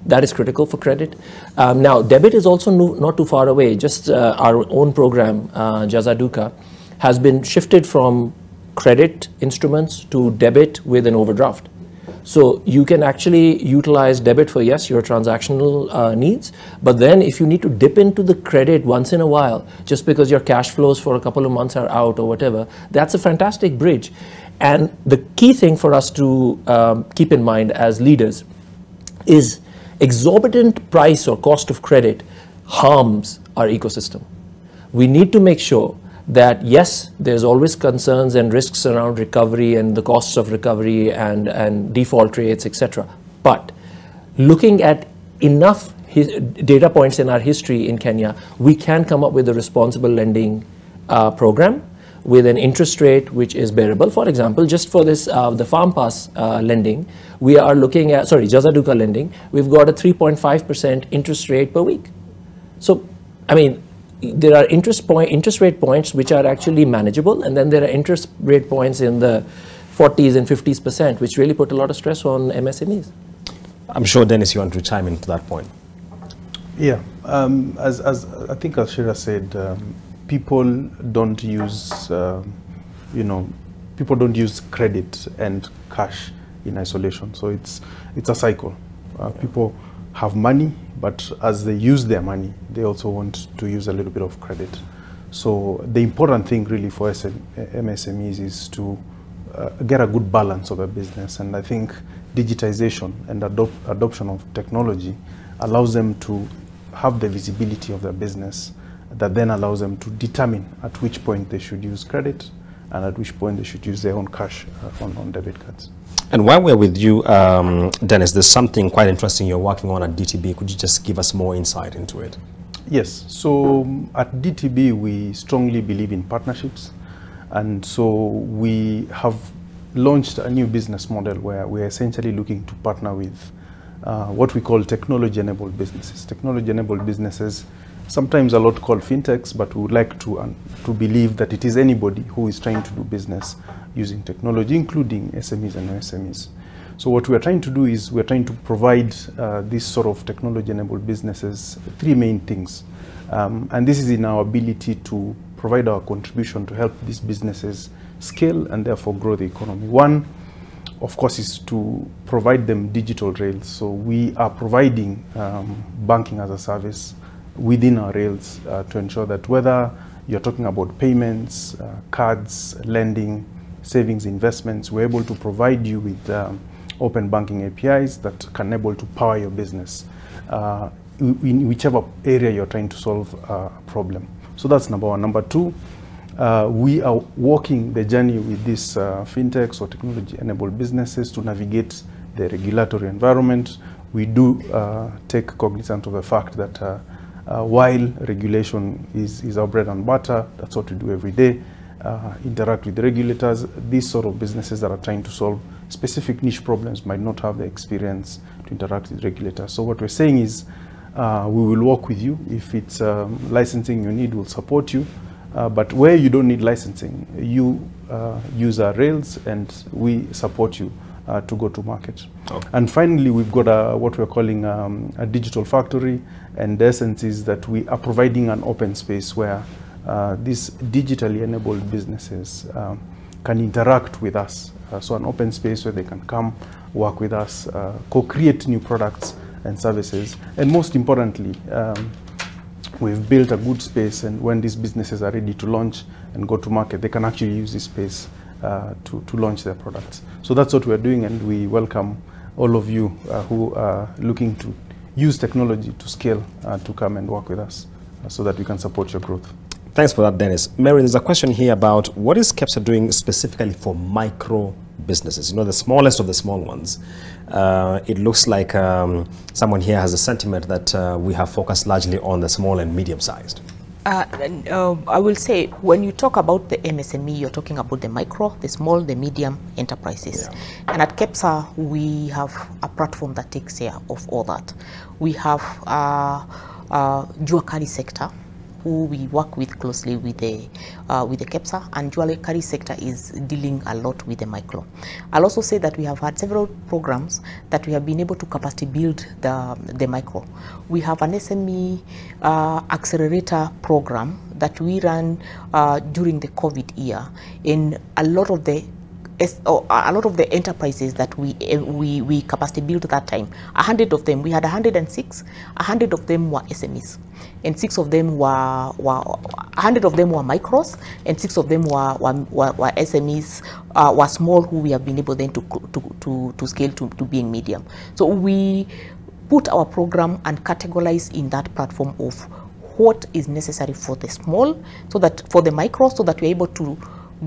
That is critical for credit. Now, debit is also not too far away. Just our own program, Jazaduka, has been shifted from credit instruments to debit with an overdraft. So you can actually utilize debit for, yes, your transactional needs, but then if you need to dip into the credit once in a while, just because your cash flows for a couple of months are out or whatever, that's a fantastic bridge. And the key thing for us to keep in mind as leaders is exorbitant price or cost of credit harms our ecosystem. We need to make sure that, yes, there's always concerns and risks around recovery and the costs of recovery and default rates, etc. But looking at enough data points in our history in Kenya, we can come up with a responsible lending program with an interest rate which is bearable. For example, just for this, the Farm Pass lending, we are looking at, Jazaduka lending, we've got a 3.5% interest rate per week. So, I mean, there are interest rate points which are actually manageable, and then there are interest rate points in the 40s and 50s%, which really put a lot of stress on MSMEs. I'm sure, Dennis, you want to chime into that point. Yeah, as I think as Shira said, people don't use, people don't use credit and cash in isolation. So it's a cycle. People have money, but as they use their money, they also want to use a little bit of credit. So the important thing really for MSMEs is to get a good balance of a business. And I think digitization and adoption of technology allows them to have the visibility of their business that then allows them to determine at which point they should use credit and at which point they should use their own cash on debit cards. And while we're with you, Dennis, there's something quite interesting you're working on at DTB. Could you just give us more insight into it? Yes. So at DTB, we strongly believe in partnerships. And so we have launched a new business model where we're essentially looking to partner with what we call technology-enabled businesses. Technology-enabled businesses, sometimes a lot called fintechs, but we would like to believe that it is anybody who is trying to do business using technology, including SMEs and MSMEs. So what we are trying to do is we're trying to provide this sort of technology-enabled businesses three main things. And this is in our ability to provide our contribution to help these businesses scale and therefore grow the economy. One, of course, is to provide them digital rails. So we are providing banking as a service within our rails to ensure that whether you're talking about payments, cards, lending, savings, investments, we're able to provide you with open banking APIs that can enable to power your business in whichever area you're trying to solve a problem. So that's number one. Number two, we are walking the journey with these fintechs or technology-enabled businesses to navigate the regulatory environment. We do take cognizance of the fact that while regulation is our bread and butter, that's what we do every day, interact with the regulators, these sort of businesses that are trying to solve specific niche problems might not have the experience to interact with regulators. So what we're saying is we will work with you. If it's licensing you need, we'll support you. But where you don't need licensing, you use our rails and we support you to go to market. Okay. And finally, we've got what we're calling a digital factory. And the essence is that we are providing an open space where these digitally enabled businesses can interact with us. So an open space where they can come, work with us, co-create new products and services. And most importantly, we've built a good space, and when these businesses are ready to launch and go to market, they can actually use this space to launch their products. So that's what we're doing, and we welcome all of you who are looking to use technology to scale to come and work with us so that we can support your growth. Thanks for that, Dennis. Mary, there's a question here about what is KEPSA doing specifically for micro businesses, the smallest of the small ones. It looks like someone here has a sentiment that we have focused largely on the small and medium-sized. I will say, when you talk about the MSME, you're talking about the micro, the small, the medium enterprises. Yeah. And at KEPSA, we have a platform that takes care of all that. We have Jua sector, who we work with closely with the KEPSA, and Jua sector is dealing a lot with the micro. I'll also say that we have had several programs that we have been able to capacity build the micro. We have an SME accelerator program that we ran during the COVID year, and a lot of the a lot of the enterprises that we capacity built that time, 100 of them, we had 106, 100 of them were SMEs, and 6 of them were 100 of them were micros, and 6 of them were SMEs, were small, who we have been able then to scale to being medium. So we put our program and categorize in that platform of what is necessary for the small, so that for the micro, so that we're able to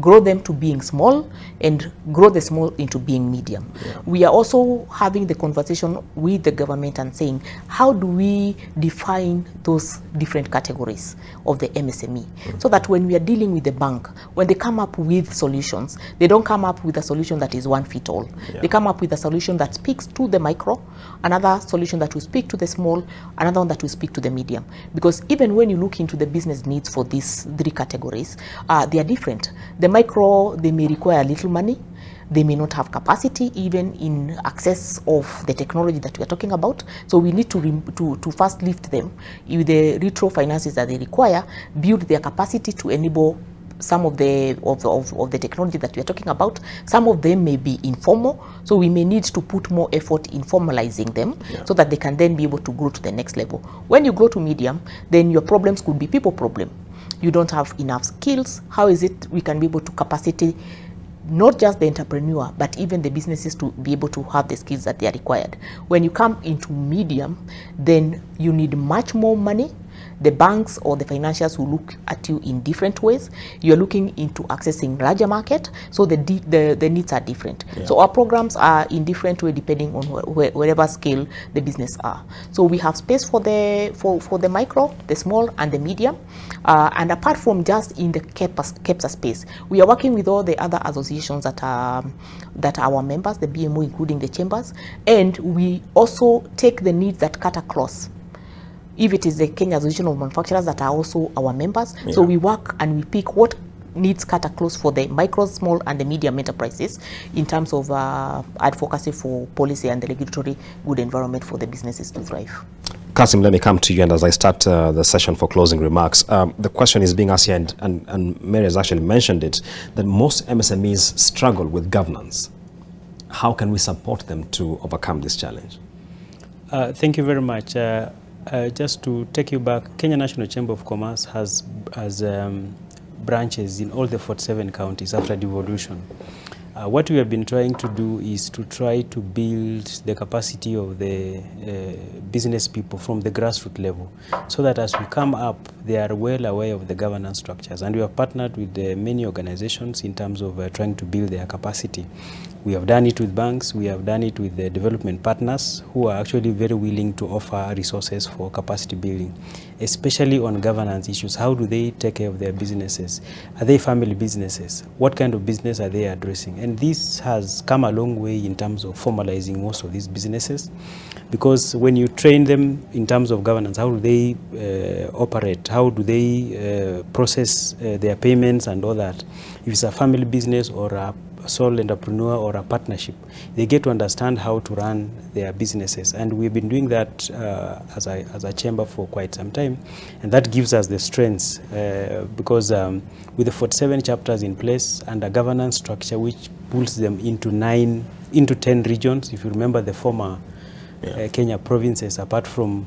grow them to being small and grow the small into being medium. Yeah. We are also having the conversation with the government and saying, how do we define those different categories of the MSME? So that when we are dealing with the bank, when they come up with solutions, they don't come up with a solution that is one fit all. Yeah. They come up with a solution that speaks to the micro, another solution that will speak to the small, another one that will speak to the medium. Because even when you look into the business needs for these 3 categories, they are different. The micro, they may require a little money. They may not have capacity even in access of the technology that we are talking about. So we need to first lift them with the retro finances that they require, build their capacity to enable some of the technology that we are talking about. Some of them may be informal, so we may need to put more effort in formalizing them, yeah, so that they can then be able to grow to the next level. When you grow to medium, then your problems could be people problem. You don't have enough skills. How is it we can be able to capacity not just the entrepreneur, but even the businesses to be able to have the skills that they are required? When you come into medium, then you need much more money. The banks or the financials will look at you in different ways. You're looking into accessing larger market, so the needs are different. Yeah. So our programs are in different way depending on wherever scale the business are. So we have space for the micro, the small, and the medium. And apart from just in the KEPSA space, we are working with all the other associations that are our members, the BMO, including the chambers, and we also take the needs that cut across. If it is the Kenya Association of Manufacturers that are also our members, yeah, so we work and we pick what needs cut across for the micro, small, and the medium enterprises in terms of advocacy for policy and the regulatory good environment for the businesses to thrive. Kasim, let me come to you, and as I start the session for closing remarks, the question is being asked here, and Mary has actually mentioned it, that most MSMEs struggle with governance. How can we support them to overcome this challenge? Thank you very much. Just to take you back, Kenya National Chamber of Commerce has branches in all the 47 counties after devolution. What we have been trying to do is to try to build the capacity of the business people from the grassroots level, so that as we come up, they are well aware of the governance structures. And we have partnered with many organizations in terms of trying to build their capacity. We have done it with banks, we have done it with the development partners who are actually very willing to offer resources for capacity building, especially on governance issues. How do they take care of their businesses? Are they family businesses? What kind of business are they addressing? And this has come a long way in terms of formalizing most of these businesses, because when you train them in terms of governance, how do they operate? How do they process their payments and all that? If it's a family business or a sole entrepreneur or a partnership, they get to understand how to run their businesses. And we've been doing that as a chamber for quite some time, and that gives us the strengths because with the 47 chapters in place and a governance structure which pulls them into 10 regions. If you remember the former Kenya provinces, apart from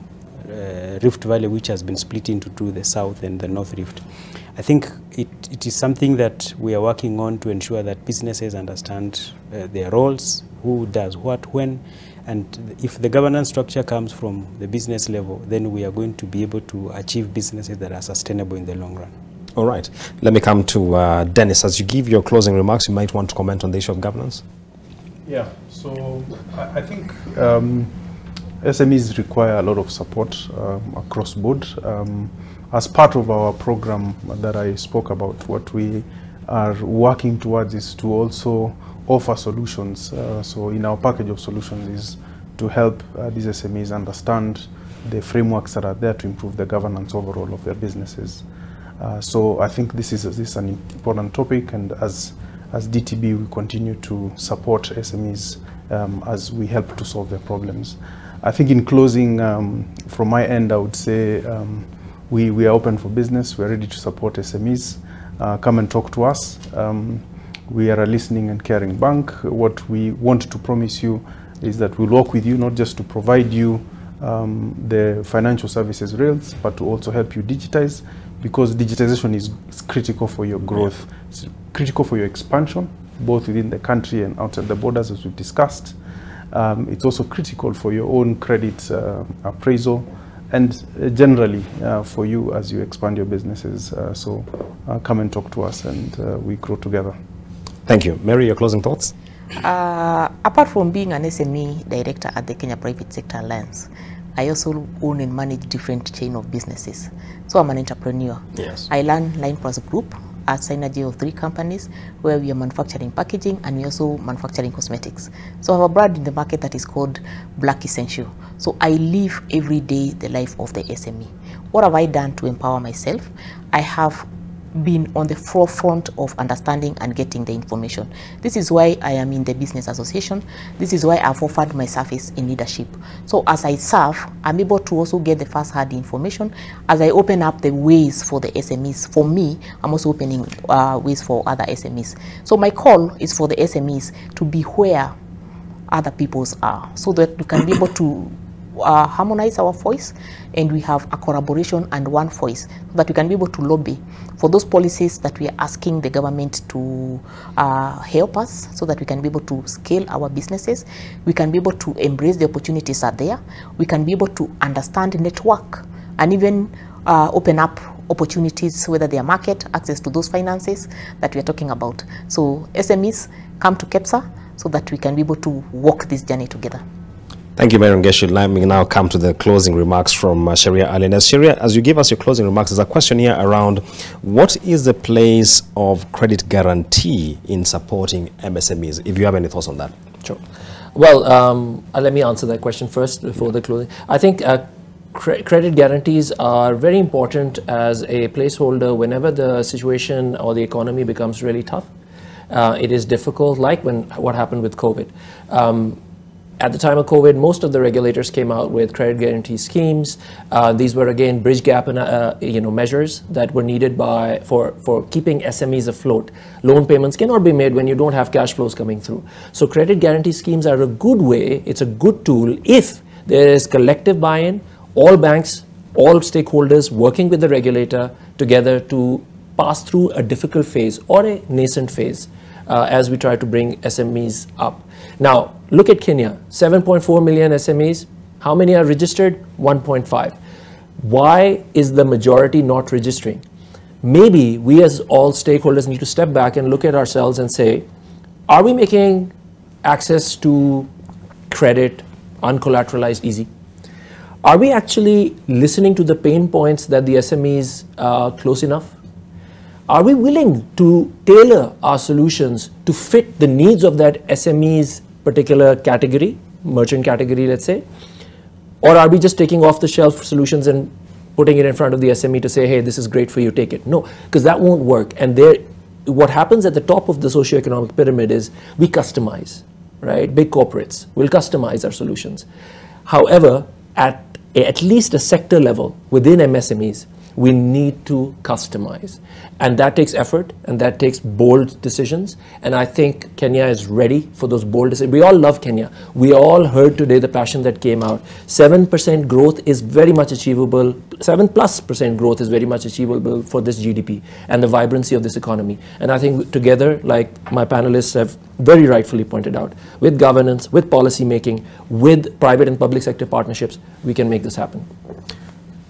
Rift Valley, which has been split into 2, the South and the North Rift. I think it is something that we are working on to ensure that businesses understand their roles, who does what, when, and if the governance structure comes from the business level, then we are going to be able to achieve businesses that are sustainable in the long run. All right. Let me come to Dennis. As you give your closing remarks, you might want to comment on the issue of governance. Yeah, so I think SMEs require a lot of support across board. As part of our program that I spoke about, what we are working towards is to also offer solutions. So in our package of solutions is to help these SMEs understand the frameworks that are there to improve the governance overall of their businesses. So I think this is an important topic, and as DTB we continue to support SMEs as we help to solve their problems. I think in closing, from my end, I would say we are open for business. We're ready to support SMEs. Come and talk to us. We are a listening and caring bank. What we want to promise you is that we'll work with you not just to provide you the financial services rails, but to also help you digitize, because digitization is critical for your growth. It's critical for your expansion, both within the country and outside the borders, as we've discussed. It's also critical for your own credit appraisal, and generally for you as you expand your businesses. So come and talk to us, and we grow together. Thank you. Mary, your closing thoughts? Apart from being an SME director at the Kenya Private Sector Alliance, I also own and manage different chain of businesses. So I'm an entrepreneur. Yes. I run Line Plus Group, a synergy of 3 companies where we are manufacturing packaging and we also manufacturing cosmetics. So I have a brand in the market that is called Black Essential. So I live every day the life of the SME. What have I done to empower myself? I have been on the forefront of understanding and getting the information. This is why I am in the business association. This is why I've offered my service in leadership. So as I serve, I'm able to also get the first-hand information. As I open up the ways for the SMEs, for me, I'm also opening ways for other SMEs. So my call is for the SMEs to be where other people's are, so that we can be able to harmonize our voice, and we have a collaboration and one voice, so that we can be able to lobby for those policies that we are asking the government to help us, so that we can be able to scale our businesses. We can be able to embrace the opportunities that are there. We can be able to understand network and even open up opportunities, whether they are market access to those finances that we are talking about. So SMEs, come to KEPSA so that we can be able to walk this journey together. Thank you, Mayor Ngeshu. Let me now come to the closing remarks from Sharia Ali. Now, Sharia, as you give us your closing remarks, there's a question here around what is the place of credit guarantee in supporting MSMEs, if you have any thoughts on that. Sure. Well, let me answer that question first before the closing. I think credit guarantees are very important as a placeholder whenever the situation or the economy becomes really tough. It is difficult, like what happened with COVID. At the time of COVID, most of the regulators came out with credit guarantee schemes. These were again bridge gap measures that were needed for keeping SMEs afloat. Loan payments cannot be made when you don't have cash flows coming through. So credit guarantee schemes are a good way. It's a good tool if there is collective buy-in, all banks, all stakeholders working with the regulator together to pass through a difficult phase or a nascent phase as we try to bring SMEs up. Now, look at Kenya, 7.4 million SMEs. How many are registered? 1.5. Why is the majority not registering? Maybe we as all stakeholders need to step back and look at ourselves and say, are we making access to credit uncollateralized easy? Are we actually listening to the pain points that the SMEs are close enough? Are we willing to tailor our solutions to fit the needs of that SME's particular category, merchant category, let's say? Or are we just taking off the shelf solutions and putting it in front of the SME to say, hey, this is great for you, take it? No, because that won't work. And what happens at the top of the socioeconomic pyramid is we customize, right? Big corporates will customize our solutions. However, at least a sector level within MSMEs, we need to customize. And that takes effort, and that takes bold decisions. And I think Kenya is ready for those bold decisions. We all love Kenya. We all heard today the passion that came out. 7% growth is very much achievable. 7+% growth is very much achievable for this GDP and the vibrancy of this economy. And I think together, like my panelists have very rightfully pointed out, with governance, with policy making, with private and public sector partnerships, we can make this happen.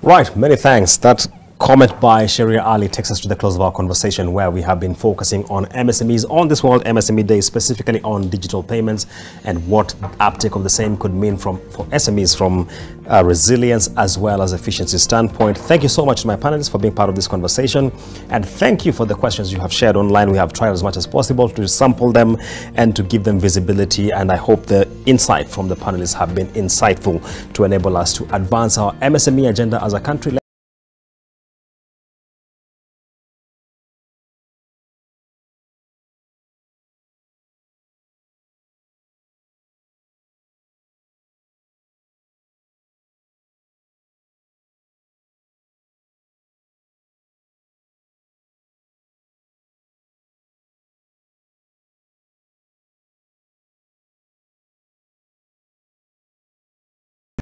Right, many thanks. That comment by Sharia Ali takes us to the close of our conversation, where we have been focusing on MSMEs on this World MSME Day, specifically on digital payments and what uptake of the same could mean for SMEs from resilience as well as efficiency standpoint. Thank you so much to my panelists for being part of this conversation, and thank you for the questions you have shared online. We have tried as much as possible to sample them and to give them visibility, and I hope the insight from the panelists have been insightful to enable us to advance our MSME agenda as a country.